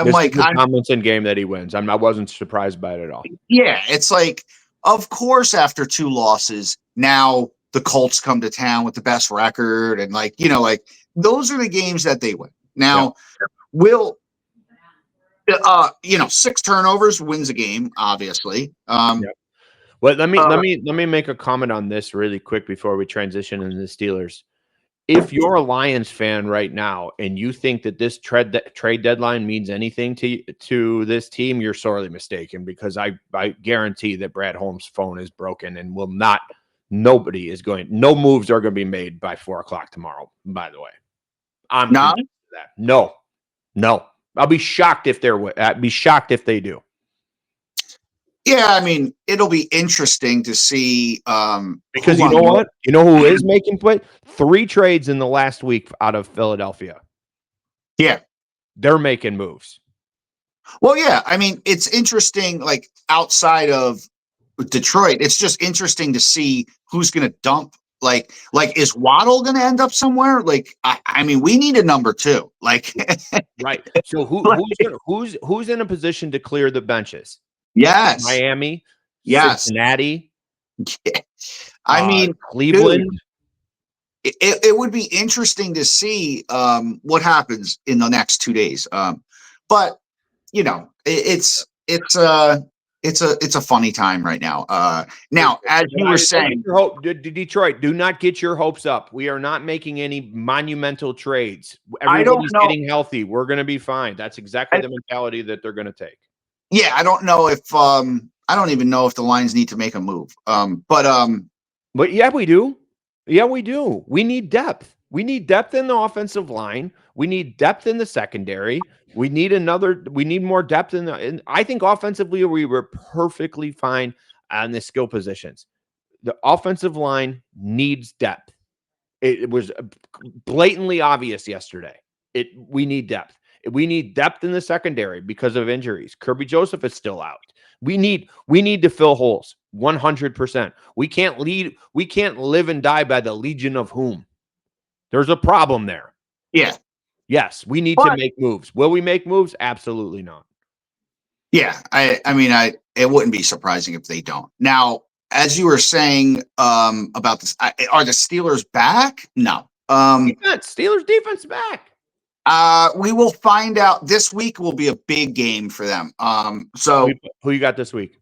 [SPEAKER 1] This
[SPEAKER 2] like,
[SPEAKER 1] is the Tomlinson game that he wins. I wasn't surprised by it at all.
[SPEAKER 2] Yeah, it's like, of course, after 2 losses, now the Colts come to town with the best record, and like those are the games that they win. Now, will 6 turnovers wins a game, obviously.
[SPEAKER 1] Well, let me make a comment on this really quick before we transition into the Steelers. If you're a Lions fan right now and you think that this trade deadline means anything to this team, you're sorely mistaken, because I guarantee that Brad Holmes' phone is broken and no moves are going to be made by 4:00 tomorrow, by the way. I'm convinced of that. No. I'll be shocked if they do.
[SPEAKER 2] Yeah, I mean, it'll be interesting to see.
[SPEAKER 1] Because you know what? You know who is making play? 3 trades in the last week out of Philadelphia.
[SPEAKER 2] Yeah.
[SPEAKER 1] They're making moves.
[SPEAKER 2] Well, yeah. I mean, it's interesting, like outside of Detroit, it's just interesting to see who's going to dump. Like, is Waddle going to end up somewhere? Like, I mean, we need a number 2. Like,
[SPEAKER 1] right. So who's in a position to clear the benches?
[SPEAKER 2] Yes.
[SPEAKER 1] Miami.
[SPEAKER 2] Yes.
[SPEAKER 1] Cincinnati.
[SPEAKER 2] Yeah. I mean,
[SPEAKER 1] Cleveland.
[SPEAKER 2] Dude, it would be interesting to see what happens in the next 2 days. But it's a funny time right now. Now, as you were saying,
[SPEAKER 1] Detroit, do not get your hopes up. We are not making any monumental trades. Everybody's getting healthy. We're going to be fine. That's exactly the mentality that they're going to take.
[SPEAKER 2] Yeah, I don't know if I don't even know if the Lions need to make a move.
[SPEAKER 1] But yeah, we do. Yeah, we do. We need depth. We need depth in the offensive line. We need depth in the secondary. We need more depth I think offensively we were perfectly fine on the skill positions. The offensive line needs depth. It was blatantly obvious yesterday. We need depth. We need depth in the secondary because of injuries. Kirby Joseph is still out. We need to fill holes 100%. We can't live and die by the legion of whom. There's a problem there.
[SPEAKER 2] Yeah.
[SPEAKER 1] Yes, we need to make moves. Will we make moves? Absolutely not.
[SPEAKER 2] Yeah, I mean, it wouldn't be surprising if they don't. Now, as you were saying about this, are the Steelers back? No.
[SPEAKER 1] Steelers defense back.
[SPEAKER 2] We will find out. This week will be a big game for them. So
[SPEAKER 1] who you got this week?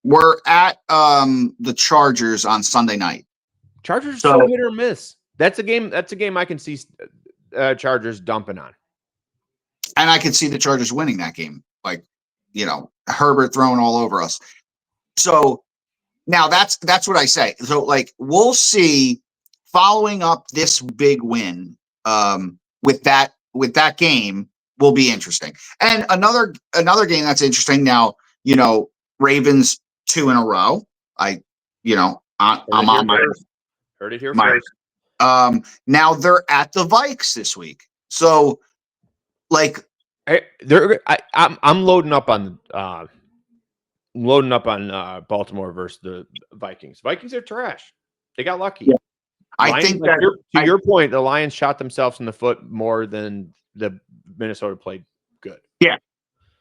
[SPEAKER 2] We're at the Chargers on Sunday night.
[SPEAKER 1] Chargers so hit or miss. That's a game I can see Chargers dumping on.
[SPEAKER 2] And I can see the Chargers winning that game. Like, Herbert throwing all over us. So now that's what I say. So like we'll see following up this big win with that game will be interesting. And another game that's interesting now, Ravens 2 in a row. I'm on my
[SPEAKER 1] heard it here first.
[SPEAKER 2] Now they're at the Vikes this week. So like
[SPEAKER 1] I'm loading up on Baltimore versus the Vikings. Vikings are trash. They got lucky.
[SPEAKER 2] Yeah. I think that
[SPEAKER 1] to your point, the Lions shot themselves in the foot more than the Minnesota played good.
[SPEAKER 2] Yeah.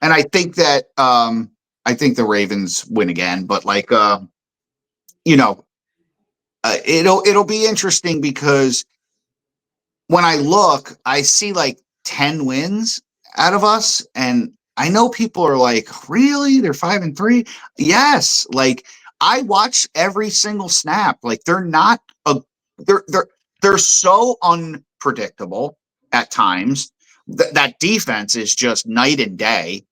[SPEAKER 2] And I think that I think the Ravens win again, but like it'll be interesting because when I look, I see like 10 wins out of us, and I know people are like, really? They're 5-3? Yes. Like I watch every single snap. Like they're not they're so unpredictable at times. That defense is just night and day.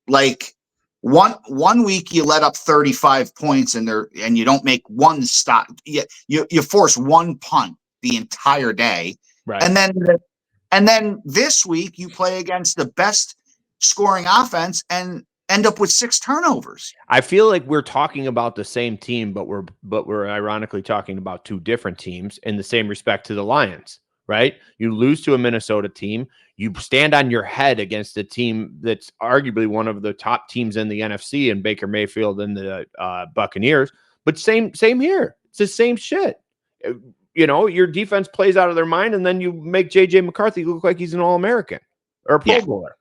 [SPEAKER 2] Like one week you let up 35 points and you don't make one stop. You force one punt the entire day.
[SPEAKER 1] Right.
[SPEAKER 2] And then this week you play against the best scoring offense and end up with 6 turnovers.
[SPEAKER 1] I feel like we're talking about the same team, but we're ironically talking about 2 different teams in the same respect to the Lions, right? You lose to a Minnesota team, you stand on your head against a team that's arguably one of the top teams in the NFC and Baker Mayfield and the Buccaneers, but same here. It's the same shit. Your defense plays out of their mind, and then you make J.J. McCarthy look like he's an All-American or a Pro Bowler.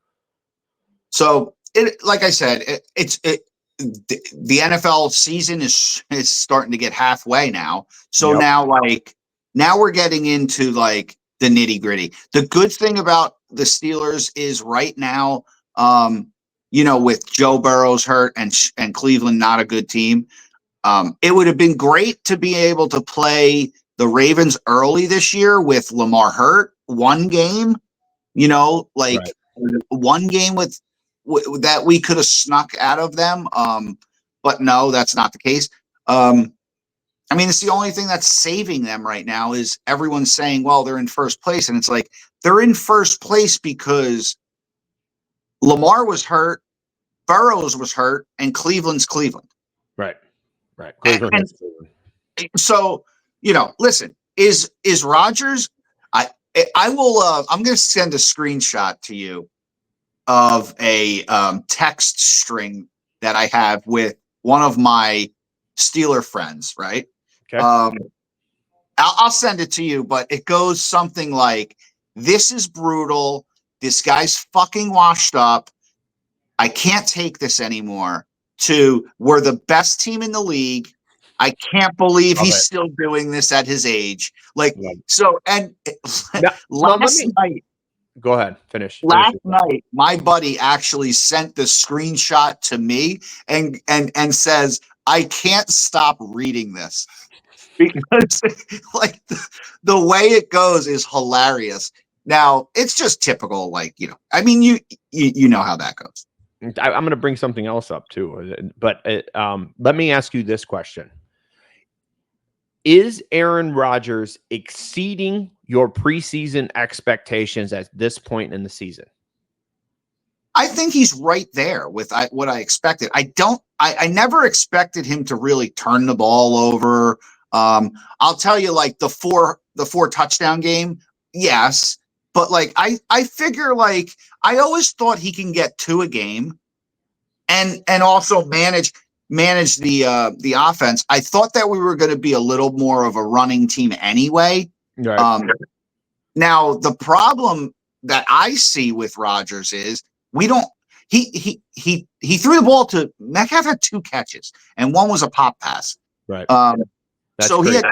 [SPEAKER 2] So, like I said, the NFL season is starting to get halfway now. So now we're getting into like the nitty-gritty. The good thing about the Steelers is right now, with Joe Burrow's hurt and Cleveland not a good team, it would have been great to be able to play the Ravens early this year with Lamar hurt, one game, right. One game with that we could have snuck out of them. But no, that's not the case. It's the only thing that's saving them right now is everyone's saying, well, they're in first place. And it's like, they're in first place because Lamar was hurt, Burrows was hurt, and Cleveland's Cleveland.
[SPEAKER 1] Right. Cleveland.
[SPEAKER 2] So, listen, is Rodgers, I will, I'm going to send a screenshot to you of a text string that I have with one of my Steeler friends, right?
[SPEAKER 1] Okay.
[SPEAKER 2] I'll send it to you, but it goes something like, this is brutal. This guy's fucking washed up. I can't take this anymore. To, we're the best team in the league. I can't believe he's still doing this at his age. Like, so, and last night,
[SPEAKER 1] go ahead, finish.
[SPEAKER 2] Last night, my buddy actually sent the screenshot to me and says, I can't stop reading this because like the way it goes is hilarious. Now it's just typical, you know how that goes.
[SPEAKER 1] I'm going to bring something else up too, but let me ask you this question. Is Aaron Rodgers exceeding your preseason expectations at this point in the season?
[SPEAKER 2] I think he's right there with what I expected. I never expected him to really turn the ball over. I'll tell you, like the four touchdown game, yes. But I figure I always thought he can get 2 a game and also manage the offense. I thought that we were going to be a little more of a running team anyway.
[SPEAKER 1] Right.
[SPEAKER 2] Now the problem that I see with Rodgers is he threw the ball to Metcalf, had 2 catches and one was a pop pass.
[SPEAKER 1] Right.
[SPEAKER 2] So he had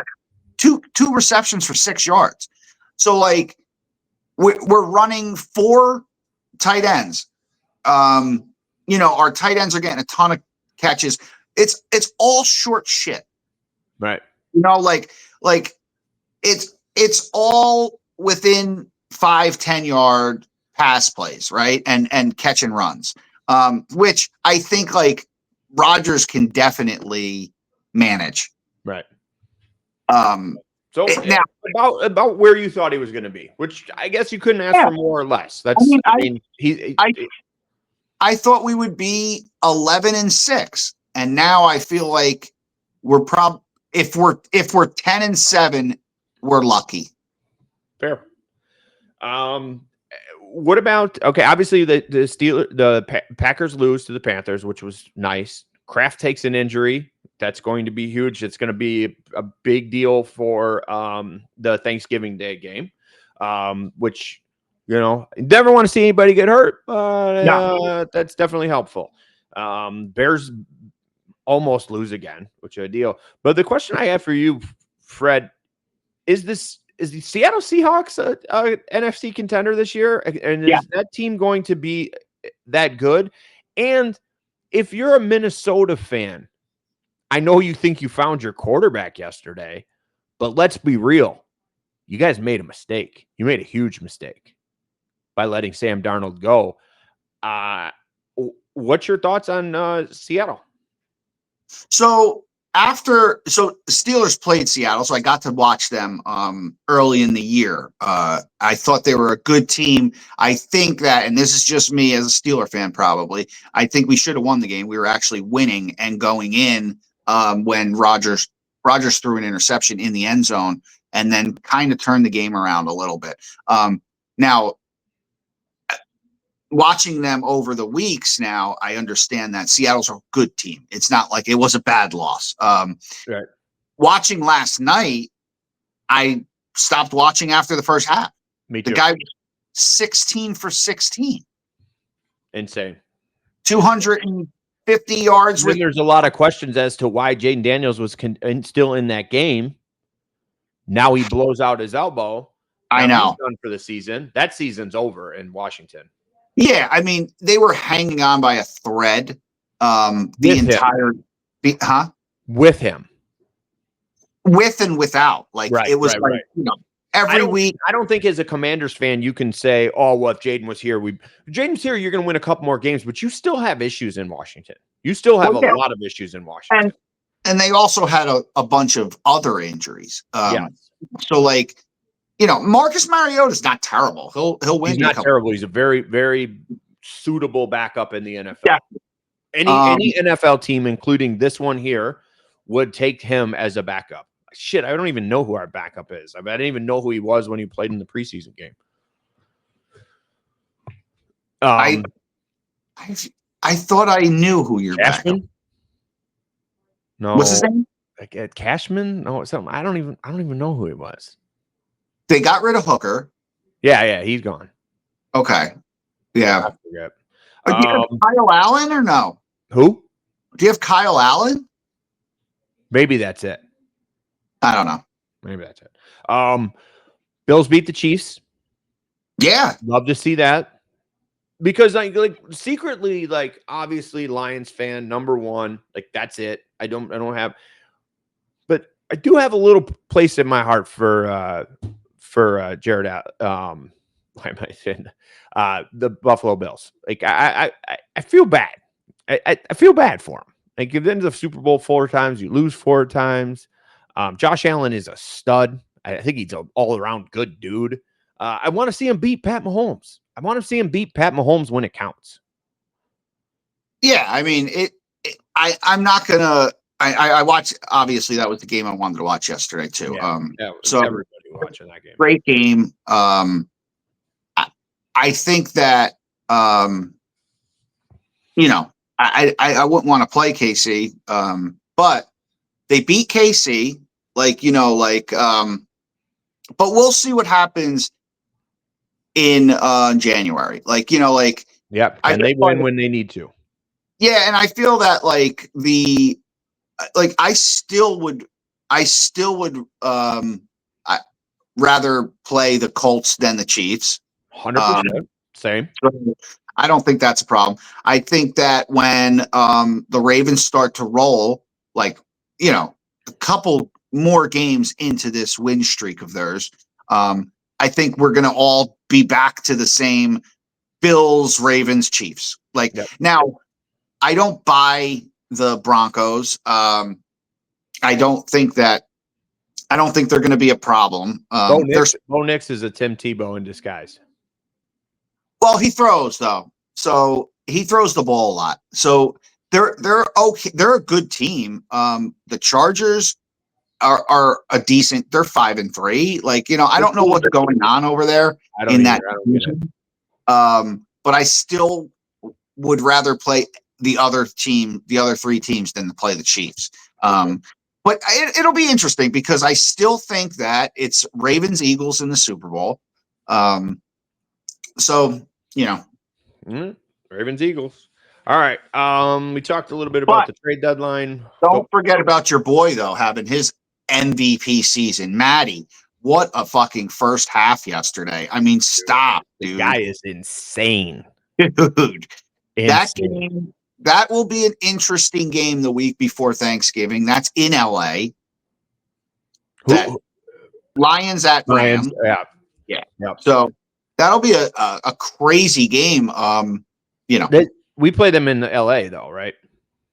[SPEAKER 2] two receptions for 6 yards. So we're running 4 tight ends. Our tight ends are getting a ton of catches. It's all short shit.
[SPEAKER 1] Right.
[SPEAKER 2] It's all within 5-10 yard pass plays, right? And catch and runs. Which I think Rodgers can definitely manage.
[SPEAKER 1] Right.
[SPEAKER 2] So
[SPEAKER 1] now about where you thought he was going to be, which I guess you couldn't ask for more or less. That's
[SPEAKER 2] I thought we would be 11-6, and now I feel like we're if we're 10-7, we're lucky.
[SPEAKER 1] Fair. What about obviously the Packers lose to the Panthers, which was nice. Kraft takes an injury. That's going to be huge. It's going to be a big deal for the Thanksgiving Day game, which Never want to see anybody get hurt, but
[SPEAKER 2] Yeah.
[SPEAKER 1] that's definitely helpful. Bears almost lose again, which is a deal. But the question I have for you, Fred, is the Seattle Seahawks a NFC contender this year? And is that team going to be that good? And if you're a Minnesota fan, I know you think you found your quarterback yesterday, but let's be real. You guys made a mistake. You made a huge mistake by letting Sam Darnold go. What's your thoughts on Seattle?
[SPEAKER 2] So the Steelers played Seattle, so I got to watch them early in the year. I thought they were a good team. I think that, and this is just me as a Steeler fan, probably, I think we should have won the game. We were actually winning and going in when Rodgers threw an interception in the end zone and then kind of turned the game around a little bit. Now, watching them over the weeks now, I understand that Seattle's a good team. It's not like it was a bad loss.
[SPEAKER 1] Right.
[SPEAKER 2] Watching last night, I stopped watching after the first half.
[SPEAKER 1] Me too.
[SPEAKER 2] The guy was 16 for 16.
[SPEAKER 1] Insane.
[SPEAKER 2] 250 yards.
[SPEAKER 1] And there's a lot of questions as to why Jaden Daniels was still in that game. Now he blows out his elbow.
[SPEAKER 2] I know.
[SPEAKER 1] He's done for the season. That season's over in Washington.
[SPEAKER 2] Yeah, I mean, they were hanging on by a thread With
[SPEAKER 1] him.
[SPEAKER 2] With and without. Like, it was every week.
[SPEAKER 1] I don't think as a Commanders fan you can say, oh, well, if Jaden was here, Jaden's here, you're going to win a couple more games, but you still have issues in Washington. You still have a lot of issues in Washington.
[SPEAKER 2] And they also had a bunch of other injuries. So, like, Marcus Mariota's not terrible. He'll win.
[SPEAKER 1] He's not terrible. He's a very, very suitable backup in the NFL.
[SPEAKER 2] Yeah.
[SPEAKER 1] Any NFL team, including this one here, would take him as a backup. Shit, I don't even know who our backup is. I didn't even know who he was when he played in the preseason game.
[SPEAKER 2] I thought I knew who your backup.
[SPEAKER 1] No,
[SPEAKER 2] what's his name?
[SPEAKER 1] Like Cashman? No, something. I don't even know who he was.
[SPEAKER 2] They got rid of Hooker.
[SPEAKER 1] Yeah, he's gone.
[SPEAKER 2] Okay. Yeah.
[SPEAKER 1] I forget.
[SPEAKER 2] Do you have Kyle Allen or no?
[SPEAKER 1] Who?
[SPEAKER 2] Do you have Kyle Allen?
[SPEAKER 1] Maybe that's it.
[SPEAKER 2] I don't know.
[SPEAKER 1] Maybe that's it. Bills beat the Chiefs.
[SPEAKER 2] Yeah.
[SPEAKER 1] Love to see that. Because like secretly, like, obviously Lions fan number one, like that's it. I don't have, but I do have a little place in my heart for Jared. Why am I saying the Buffalo Bills? Like I feel bad. I feel bad for him. Like, you've been to the Super Bowl 4 times, you lose 4 times. Josh Allen is a stud. I think he's an all-around good dude. I want to see him beat Pat Mahomes. I want to see him beat Pat Mahomes when it counts.
[SPEAKER 2] Yeah, I mean, I'm not gonna. I watched. Obviously, that was the game I wanted to watch yesterday too. So
[SPEAKER 1] everybody watching that game.
[SPEAKER 2] Great game. I think that I wouldn't want to play KC, but they beat KC. But we'll see what happens in January.
[SPEAKER 1] Yep, and they win when they need to.
[SPEAKER 2] Yeah, and I feel that I still would rather play the Colts than the Chiefs.
[SPEAKER 1] 100%. Same.
[SPEAKER 2] I don't think that's a problem. I think that when the Ravens start to roll, a couple more games into this win streak of theirs, I think we're going to all be back to the same Bills, Ravens, Chiefs. Now, I don't buy the Broncos. I don't think they're going to be a problem.
[SPEAKER 1] Bo Nix is a Tim Tebow in disguise.
[SPEAKER 2] Well, he throws though, so he throws the ball a lot. So they're okay. They're a good team. The Chargers are a decent. They're 5-3. I don't know what's going on over there in that division. But I still would rather play the other 3 teams than to play the Chiefs. But it'll be interesting because I still think that it's Ravens Eagles in the Super Bowl. So,
[SPEAKER 1] Ravens, Eagles. All right. We talked a little bit about
[SPEAKER 2] but
[SPEAKER 1] the trade deadline.
[SPEAKER 2] don't forget about your boy, though, having his MVP season. Matty, what a fucking first half yesterday. I mean, stop, dude.
[SPEAKER 1] The guy is insane.
[SPEAKER 2] Dude, that
[SPEAKER 1] Insane.
[SPEAKER 2] game, that will be an interesting game the week before Thanksgiving. That's in LA. Lions at Rams.
[SPEAKER 1] Yeah.
[SPEAKER 2] So that'll be a crazy game.
[SPEAKER 1] We play them in LA though, right?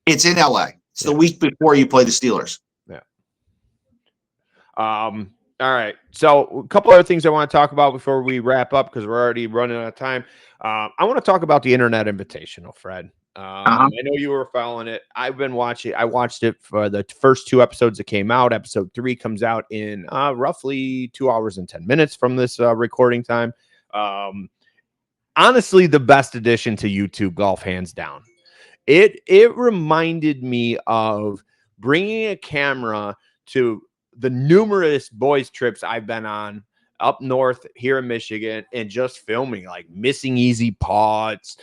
[SPEAKER 2] It's in LA. It's the week before you play the Steelers.
[SPEAKER 1] Yeah. All right. So a couple other things I want to talk about before we wrap up because we're already running out of time. I want to talk about the Internet Invitational, Fred. I know you were following it. I've been watching. I watched it for the first 2 episodes that came out. Episode 3 comes out in roughly 2 hours and 10 minutes from this recording time. Honestly, the best addition to YouTube golf, hands down. It reminded me of bringing a camera to the numerous boys trips I've been on up north here in Michigan and just filming like missing easy putts,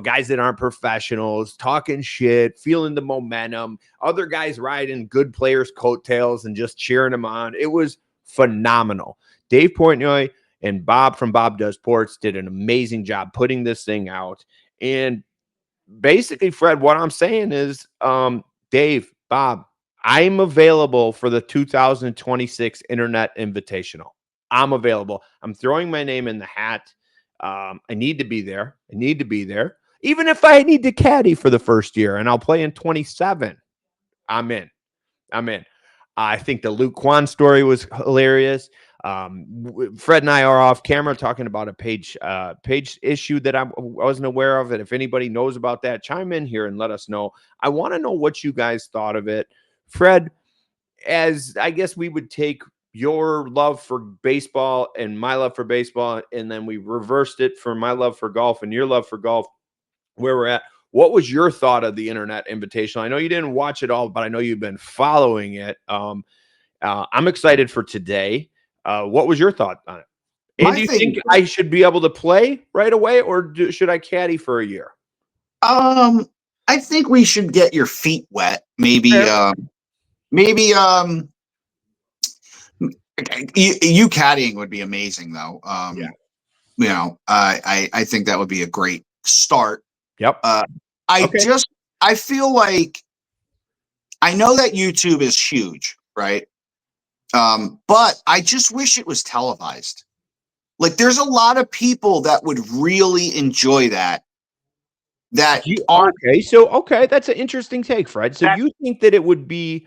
[SPEAKER 1] guys that aren't professionals, talking shit, feeling the momentum, other guys riding good players' coattails and just cheering them on. It was phenomenal. Dave Portnoy and Bob from Bob Does Sports did an amazing job putting this thing out. And basically, Fred, what I'm saying is, Dave, Bob, I'm available for the 2026 Internet Invitational. I'm available. I'm throwing my name in the hat. I need to be there. Even if I need to caddy for the first year and I'll play in 27, I'm in. I think the Luke Kwan story was hilarious. Fred and I are off camera talking about a page issue that I wasn't aware of. And if anybody knows about that, chime in here and let us know. I want to know what you guys thought of it. Fred, as I guess we would take your love for baseball and my love for baseball, and then we reversed it for my love for golf and your love for golf, where we're at. What was your thought of the Internet Invitational? I know you didn't watch it all, but I know you've been following it. I'm excited for today. What was your thought on it? And do you think I should be able to play right away, or should I caddy for a year?
[SPEAKER 2] I think we should get your feet wet. Maybe you caddying would be amazing, though. I think that would be a great start.
[SPEAKER 1] Yep.
[SPEAKER 2] I feel like I know that YouTube is huge, right? But I just wish it was televised. Like, there's a lot of people that would really enjoy that. That's
[SPEAKER 1] an interesting take, Fred. So you think that it would be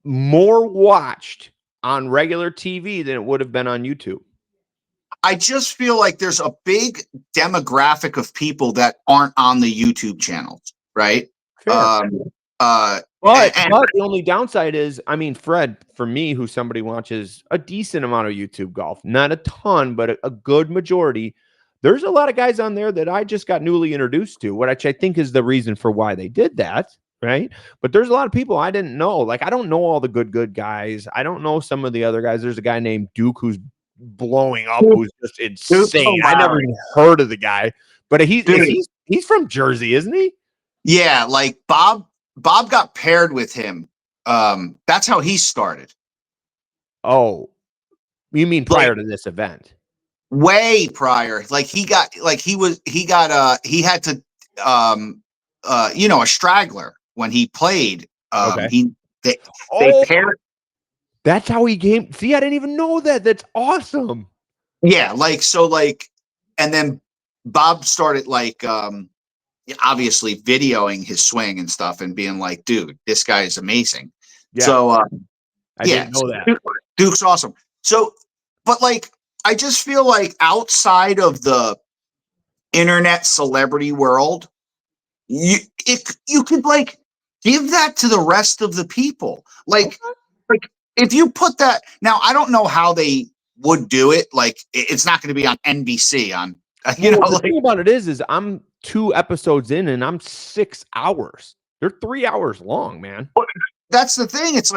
[SPEAKER 1] more watched on regular TV than it would have been on YouTube?
[SPEAKER 2] I just feel like there's a big demographic of people that aren't on the YouTube channels, right?
[SPEAKER 1] But the only downside is, I mean, Fred, for me, who somebody watches a decent amount of YouTube golf, not a ton, but a good majority, there's a lot of guys on there that I just got newly introduced to, which I think is the reason for why they did that, right? But there's a lot of people I didn't know. Like, I don't know all the good guys. I don't know some of the other guys. There's a guy named Duke who's blowing up, who's just insane. I never even heard of the guy, but he's from Jersey, isn't he?
[SPEAKER 2] Yeah, like Bob got paired with him. That's how he started.
[SPEAKER 1] Oh, you mean prior to this event?
[SPEAKER 2] Way prior. Like he had to a straggler when he played. They paired.
[SPEAKER 1] That's how he came. See, I didn't even know that. That's awesome.
[SPEAKER 2] Yeah, and then Bob started obviously videoing his swing and stuff and being like, dude, this guy is amazing.
[SPEAKER 1] Yeah.
[SPEAKER 2] So
[SPEAKER 1] I didn't know that.
[SPEAKER 2] Duke's awesome. So, but I just feel like outside of the internet celebrity world, you could give that to the rest of the people. If you put that now, I don't know how they would do it. It's not going to be on NBC
[SPEAKER 1] the thing about it is I'm 2 episodes in and I'm 6 hours. They're 3 hours long, man.
[SPEAKER 2] That's the thing. It's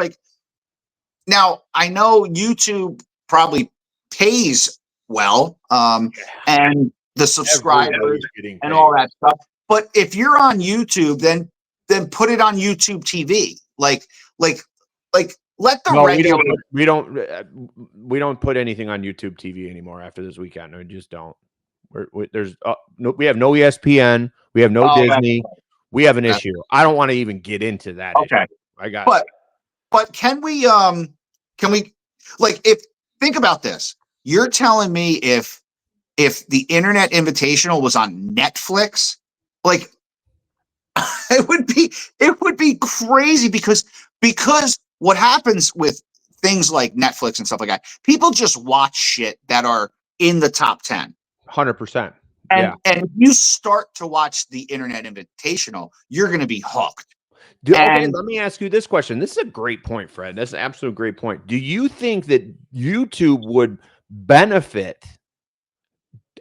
[SPEAKER 2] now I know YouTube probably pays well. And the subscribers and all that stuff. But if you're on YouTube, then put it on YouTube TV. Like let the regular.
[SPEAKER 1] We don't put anything on YouTube TV anymore after this weekend. We just don't. We have no ESPN. We have no Disney. We have an issue. I don't want to even get into that.
[SPEAKER 2] Okay,
[SPEAKER 1] issue. I got.
[SPEAKER 2] But can we if think about this? You're telling me if the Internet Invitational was on Netflix, like it would be crazy because what happens with things like Netflix and stuff like that, people just watch shit that are in the top 10.
[SPEAKER 1] 100%.
[SPEAKER 2] And if you start to watch the Internet Invitational, you're going to be hooked.
[SPEAKER 1] Okay, let me ask you this question. This is a great point, Fred. That's an absolute great point. Do you think that YouTube would benefit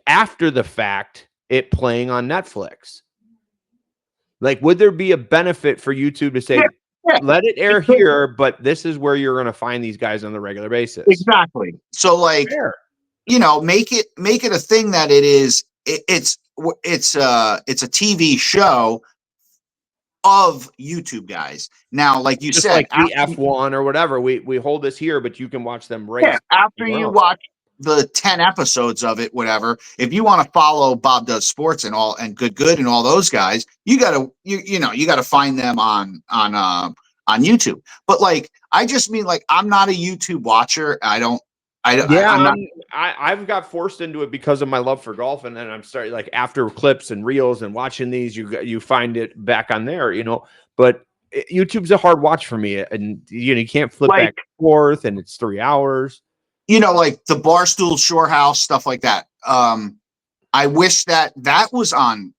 [SPEAKER 1] after the fact it playing on Netflix? Like, would there be a benefit for YouTube to say, let it air here, but this is where you're going to find these guys on the regular basis?
[SPEAKER 2] Exactly. So, like, make it a thing that it is. It's a TV show of YouTube guys. Now, like you said,
[SPEAKER 1] like the F1 or whatever, we hold this here, but you can watch them race.
[SPEAKER 2] Yeah, after you watch the 10 episodes of it, whatever. If you want to follow Bob Does Sports and all and Good and all those guys, you gotta find them on YouTube. But like, I just mean, like, I'm not a YouTube watcher.
[SPEAKER 1] I've got forced into it because of my love for golf, and then I'm starting, like, after clips and reels and watching these, you find it back on there, But YouTube's a hard watch for me, and you can't flip back and forth, and it's 3 hours.
[SPEAKER 2] Like the Barstool Shore House, stuff like that. I wish that was on.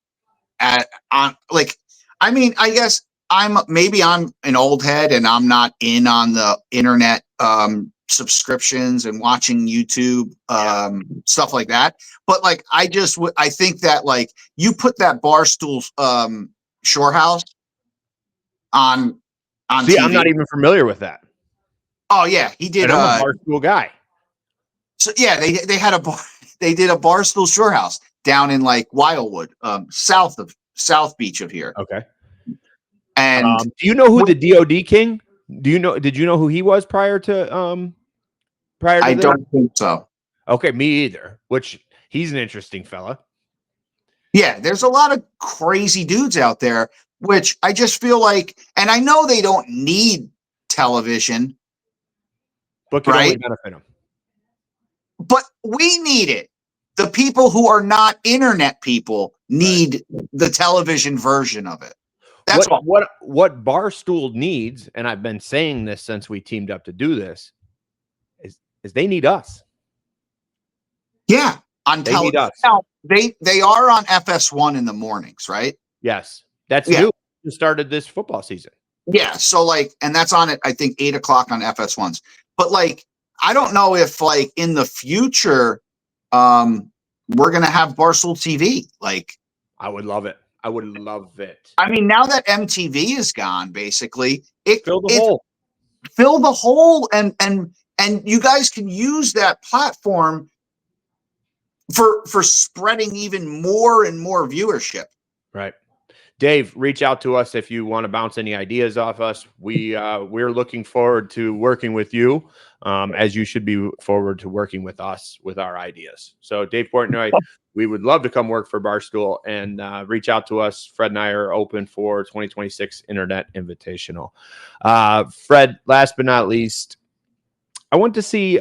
[SPEAKER 2] I guess I'm an old head and I'm not in on the internet subscriptions and watching YouTube stuff like that. But like, I think that, like, you put that Barstool Shore House on
[SPEAKER 1] See,
[SPEAKER 2] TV.
[SPEAKER 1] I'm not even familiar with that.
[SPEAKER 2] Oh yeah, he did.
[SPEAKER 1] And I'm a Barstool guy.
[SPEAKER 2] So yeah, they did a Barstool Shore House down in, like, Wildwood, south beach of here.
[SPEAKER 1] Okay.
[SPEAKER 2] And
[SPEAKER 1] do you know who the DOD King? Did you know who he was prior to
[SPEAKER 2] I don't think so.
[SPEAKER 1] Okay, me either. Which, he's an interesting fella.
[SPEAKER 2] Yeah, there's a lot of crazy dudes out there, which I just feel like, and I know they don't need television,
[SPEAKER 1] but can only benefit them.
[SPEAKER 2] But we need it. The people who are not internet people need the television version of it. That's
[SPEAKER 1] what Barstool needs, and I've been saying this since we teamed up to do this, is they need us.
[SPEAKER 2] Yeah, on television. Now, they are on FS1 in the mornings, right?
[SPEAKER 1] Yes, that's new. It started this football season.
[SPEAKER 2] Yeah, so, like, and that's on at, I think, 8 o'clock on FS1s. But, like, I don't know if, like, in the future, we're gonna have Barstool TV. Like,
[SPEAKER 1] I would love it. I would love it.
[SPEAKER 2] I mean, now that MTV is gone, basically,
[SPEAKER 1] fill the hole.
[SPEAKER 2] Fill the hole, and you guys can use that platform for spreading even more and more viewership.
[SPEAKER 1] Right. Dave, reach out to us if you want to bounce any ideas off us. We're looking forward to working with you, as you should be forward to working with us with our ideas. So, Dave Portnoy, we would love to come work for Barstool, and reach out to us. Fred and I are open for 2026 Internet Invitational. Fred, last but not least, I went to see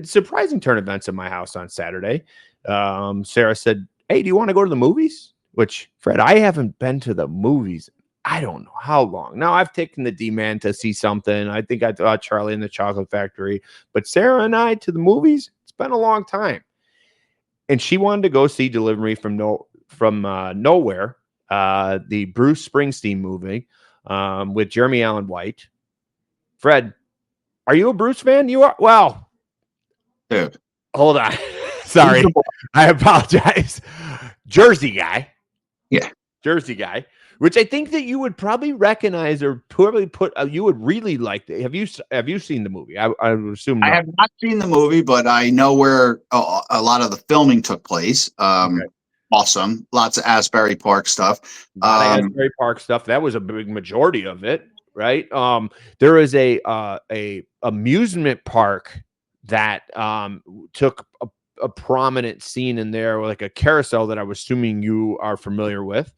[SPEAKER 1] surprising turn events in my house on Saturday. Sarah said, "Hey, do you want to go to the movies?" Which, Fred, I haven't been to the movies. I don't know how long. Now, I've taken the D-Man to see something. I think I thought Charlie and the Chocolate Factory. But Sarah and I to the movies, it's been a long time. And she wanted to go see Deliver Me from Nowhere, the Bruce Springsteen movie with Jeremy Allen White. Fred, are you a Bruce fan? You are? Well,
[SPEAKER 2] dude,
[SPEAKER 1] hold on. Sorry. I apologize. Jersey guy.
[SPEAKER 2] Yeah.
[SPEAKER 1] Jersey guy. which I think that you would probably recognize or probably put. You would really like. Have you seen the movie? I would assume no.
[SPEAKER 2] I have not seen the movie, but I know where a lot of the filming took place.
[SPEAKER 1] Okay.
[SPEAKER 2] Awesome, lots of Asbury Park stuff.
[SPEAKER 1] Asbury Park stuff. That was a big majority of it, right? There is a amusement park that took a prominent scene in there, like a carousel that I was assuming you are familiar with.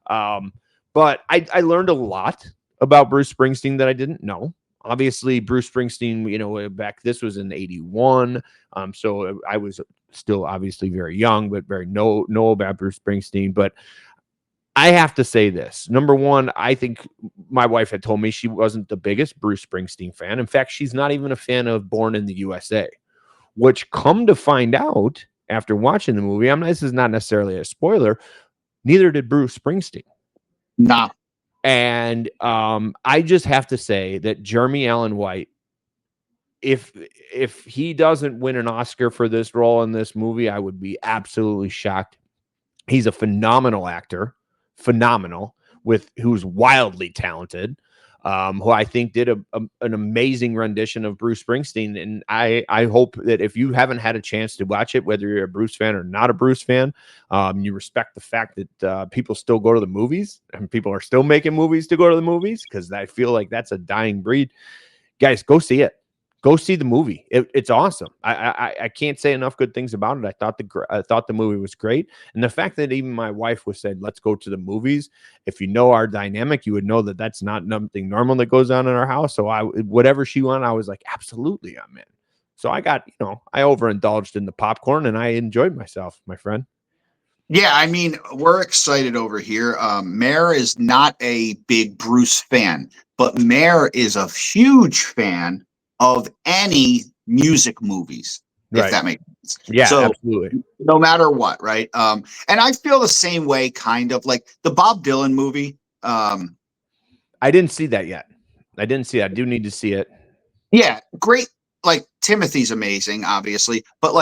[SPEAKER 1] But I learned a lot about Bruce Springsteen that I didn't know. Obviously, Bruce Springsteen, back this was in '81. So I was still obviously very young, but very know about Bruce Springsteen. But I have to say this. Number one, I think my wife had told me she wasn't the biggest Bruce Springsteen fan. In fact, she's not even a fan of Born in the USA, which come to find out after watching the movie, this is not necessarily a spoiler, neither did Bruce Springsteen.
[SPEAKER 2] Nah.
[SPEAKER 1] And I just have to say that Jeremy Allen White, if he doesn't win an Oscar for this role in this movie, I would be absolutely shocked. He's a phenomenal actor, who's wildly talented, who I think did an amazing rendition of Bruce Springsteen. And I hope that if you haven't had a chance to watch it, whether you're a Bruce fan or not a Bruce fan, you respect the fact that people still go to the movies and people are still making movies to go to the movies, because I feel like that's a dying breed. Guys, go see it. Go see the movie. It's awesome. I can't say enough good things about it. I thought the movie was great, and the fact that even my wife was said, "Let's go to the movies." If you know our dynamic, you would know that that's not something normal that goes on in our house. So whatever she wanted, I was like, absolutely, I'm in. So I got, I overindulged in the popcorn and I enjoyed myself, my friend.
[SPEAKER 2] Yeah, I mean, we're excited over here. Mayor is not a big Bruce fan, but Mayor is a huge fan of any music movies, if that makes sense.
[SPEAKER 1] Yeah,
[SPEAKER 2] so,
[SPEAKER 1] absolutely.
[SPEAKER 2] No matter what, right? And I feel the same way, kind of like the Bob Dylan movie.
[SPEAKER 1] I didn't see that yet. I didn't see that. I do need to see it.
[SPEAKER 2] Yeah, great. Like Timothy's amazing, obviously, but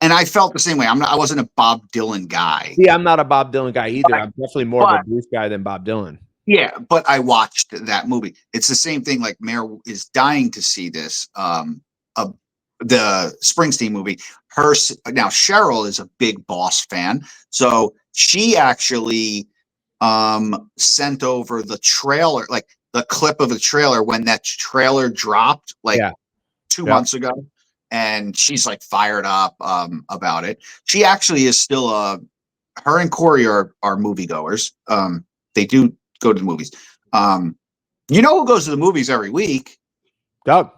[SPEAKER 2] and I felt the same way. I wasn't a Bob Dylan guy.
[SPEAKER 1] Yeah, I'm not a Bob Dylan guy either. I'm definitely more of a Bruce guy than Bob Dylan.
[SPEAKER 2] Yeah, but I watched that movie. It's the same thing. Like Mayor is dying to see this. The Springsteen movie. Now Cheryl is a big Boss fan, so she actually sent over the trailer, like the clip of the trailer when that trailer dropped, 2 months ago, and she's like fired up about it. She actually is still her and Corey are moviegoers. They do go to the movies. Who goes to the movies every week?
[SPEAKER 1] Doug.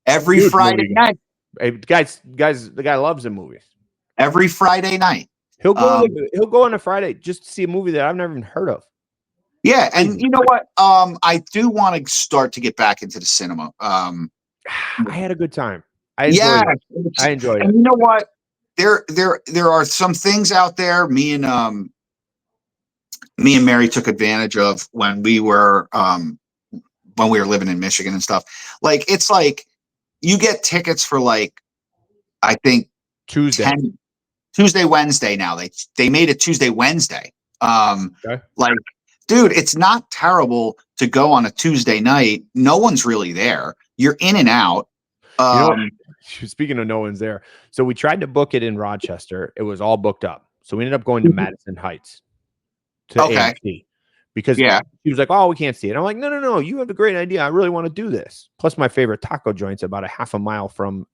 [SPEAKER 2] Every huge Friday night.
[SPEAKER 1] Hey, guys, the guy loves the movies.
[SPEAKER 2] Every Friday night.
[SPEAKER 1] He'll go on a Friday just to see a movie that I've never even heard of.
[SPEAKER 2] Yeah, and you know what? I do want to start to get back into the cinema. I
[SPEAKER 1] had a good time. I enjoyed it.
[SPEAKER 2] And you know what? There are some things out there me and Mary took advantage of when we were living in Michigan and stuff. Like it's like you get tickets for I think Tuesday, Wednesday now. They made it Tuesday, Wednesday. Dude, it's not terrible to go on a Tuesday night. No one's really there. You're in and out.
[SPEAKER 1] Speaking of no one's there. So we tried to book it in Rochester. It was all booked up. So we ended up going to Madison Heights to AMC because she was like, "Oh, we can't see it." I'm like, No. You have a great idea. I really want to do this. Plus my favorite taco joint's about a half a mile from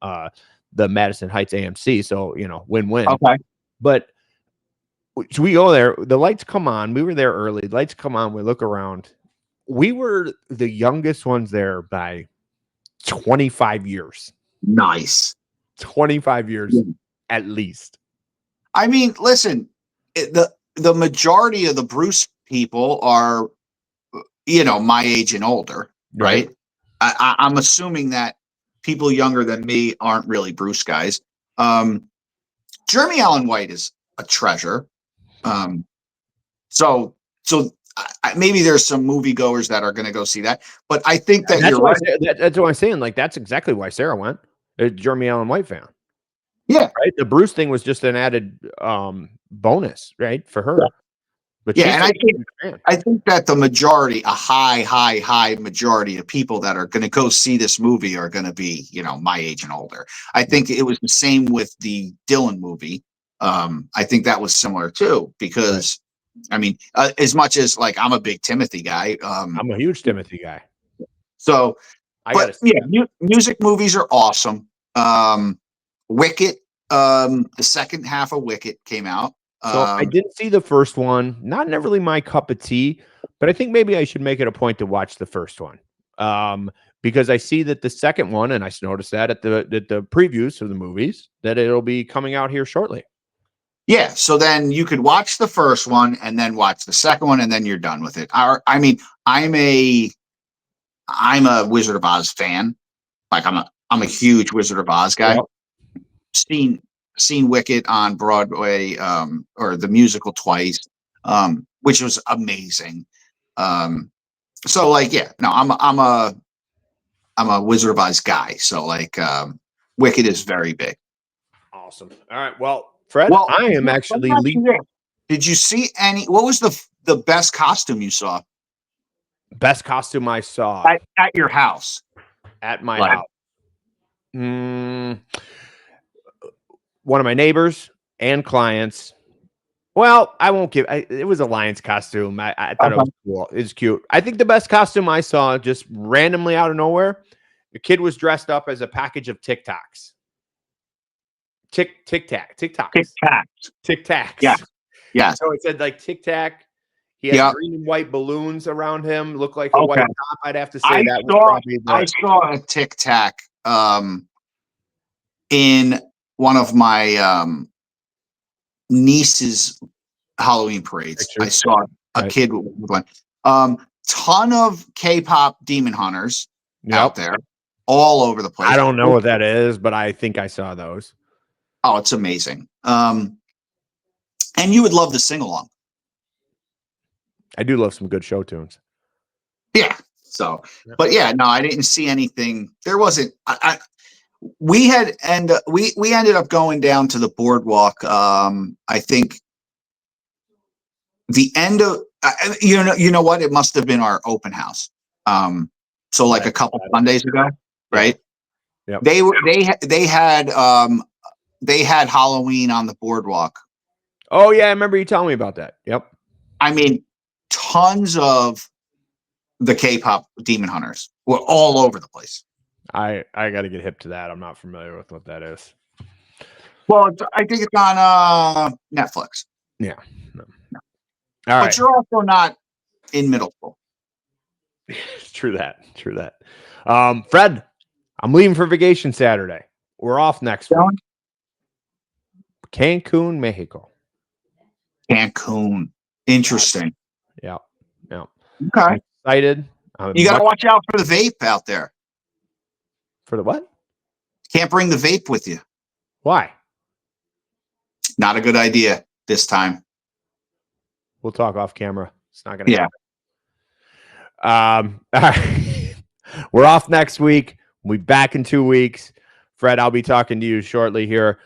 [SPEAKER 1] the Madison Heights AMC. So, win-win.
[SPEAKER 2] Okay.
[SPEAKER 1] But so we go there. The lights come on. We were there early. Lights come on. We look around. We were the youngest ones there by 25 years.
[SPEAKER 2] Nice.
[SPEAKER 1] 25 years at least.
[SPEAKER 2] I mean, listen, the majority of the Bruce people are, my age and older, right? I'm assuming that people younger than me aren't really Bruce guys. Jeremy Allen White is a treasure. So maybe there's some moviegoers that are going to go see that, but I think that you're right.
[SPEAKER 1] That's what I'm saying. Like that's exactly why Sarah went. A Jeremy Allen White fan.
[SPEAKER 2] Yeah.
[SPEAKER 1] Right. The Bruce thing was just an added bonus, right, for her. But
[SPEAKER 2] yeah, and I think that the majority, a high majority of people that are going to go see this movie are going to be, my age and older. I think it was the same with the Dylan movie. I think that was similar too, because I mean, as much as like I'm a big Timothy guy,
[SPEAKER 1] I'm a huge Timothy guy.
[SPEAKER 2] So, music movies are awesome. Wicket, the second half of Wicket came out.
[SPEAKER 1] So I didn't see the first one. Not really my cup of tea, but I think maybe I should make it a point to watch the first one. Because I see that the second one, and I noticed that at the previews of the movies, that it'll be coming out here shortly.
[SPEAKER 2] Yeah, so then you could watch the first one and then watch the second one, and then you're done with it. I mean, I'm a Wizard of Oz fan. Like I'm a huge Wizard of Oz guy. Yep. Seen Wicket on Broadway, or the musical twice, which was amazing. So like, yeah, no, I'm a Wizard of Oz guy. So like, Wicket is very big.
[SPEAKER 1] Awesome. All right. Well, Fred, I am actually leaving.
[SPEAKER 2] Did you see what was the best costume you saw?
[SPEAKER 1] Best costume I saw
[SPEAKER 2] at your house.
[SPEAKER 1] At my house. One of my neighbors and clients. Well, I won't give. It was a Lions costume. I thought it was cool. It's cute. I think the best costume I saw, just randomly out of nowhere, the kid was dressed up as a package of Tic Tacs. Tic Tacs.
[SPEAKER 2] Yeah. Yeah.
[SPEAKER 1] So it said like Tic Tac. He had green and white balloons around him. Looked like a white top. I'd have to say
[SPEAKER 2] I saw a Tic Tac in one of my niece's Halloween parades. I saw a kid with one. Ton of K-pop demon hunters out there, all over the place.
[SPEAKER 1] I don't know what that is, but I think I saw those.
[SPEAKER 2] Oh, it's amazing. And you would love to sing along.
[SPEAKER 1] I do love some good show tunes.
[SPEAKER 2] Yeah. So, but yeah, no, I didn't see anything. There wasn't. We ended up going down to the boardwalk. I think the end of you know what? It must have been our open house. So like a couple Sundays ago, right?
[SPEAKER 1] Yeah.
[SPEAKER 2] They had Halloween on the boardwalk.
[SPEAKER 1] Oh yeah, I remember you telling me about that. Yep.
[SPEAKER 2] I mean, tons of the K-pop demon hunters were all over the place.
[SPEAKER 1] I got to get hip to that. I'm not familiar with what that is.
[SPEAKER 2] Well, I think it's on Netflix.
[SPEAKER 1] Yeah. No.
[SPEAKER 2] All right. But you're also not in middle school.
[SPEAKER 1] True that. Fred, I'm leaving for vacation Saturday. We're off next week. Cancun, Mexico.
[SPEAKER 2] Cancun. Interesting.
[SPEAKER 1] Yeah.
[SPEAKER 2] Okay.
[SPEAKER 1] I'm excited.
[SPEAKER 2] You got to watch out for the vape out there.
[SPEAKER 1] For the what?
[SPEAKER 2] Can't bring the vape with you.
[SPEAKER 1] Why?
[SPEAKER 2] Not a good idea this time.
[SPEAKER 1] We'll talk off camera. It's not going to happen. All right. We're off next week. We'll be back in 2 weeks. Fred, I'll be talking to you shortly here.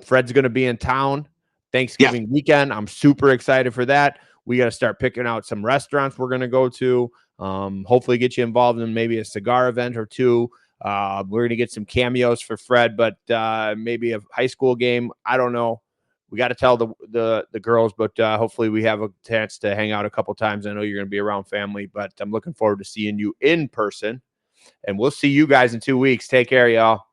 [SPEAKER 1] Fred's going to be in town Thanksgiving weekend. I'm super excited for that. We got to start picking out some restaurants we're going to go to. Hopefully get you involved in maybe a cigar event or two. We're going to get some cameos for Fred, but maybe a high school game. I don't know. We got to tell the girls, but hopefully we have a chance to hang out a couple times. I know you're going to be around family, but I'm looking forward to seeing you in person. And we'll see you guys in 2 weeks. Take care, y'all.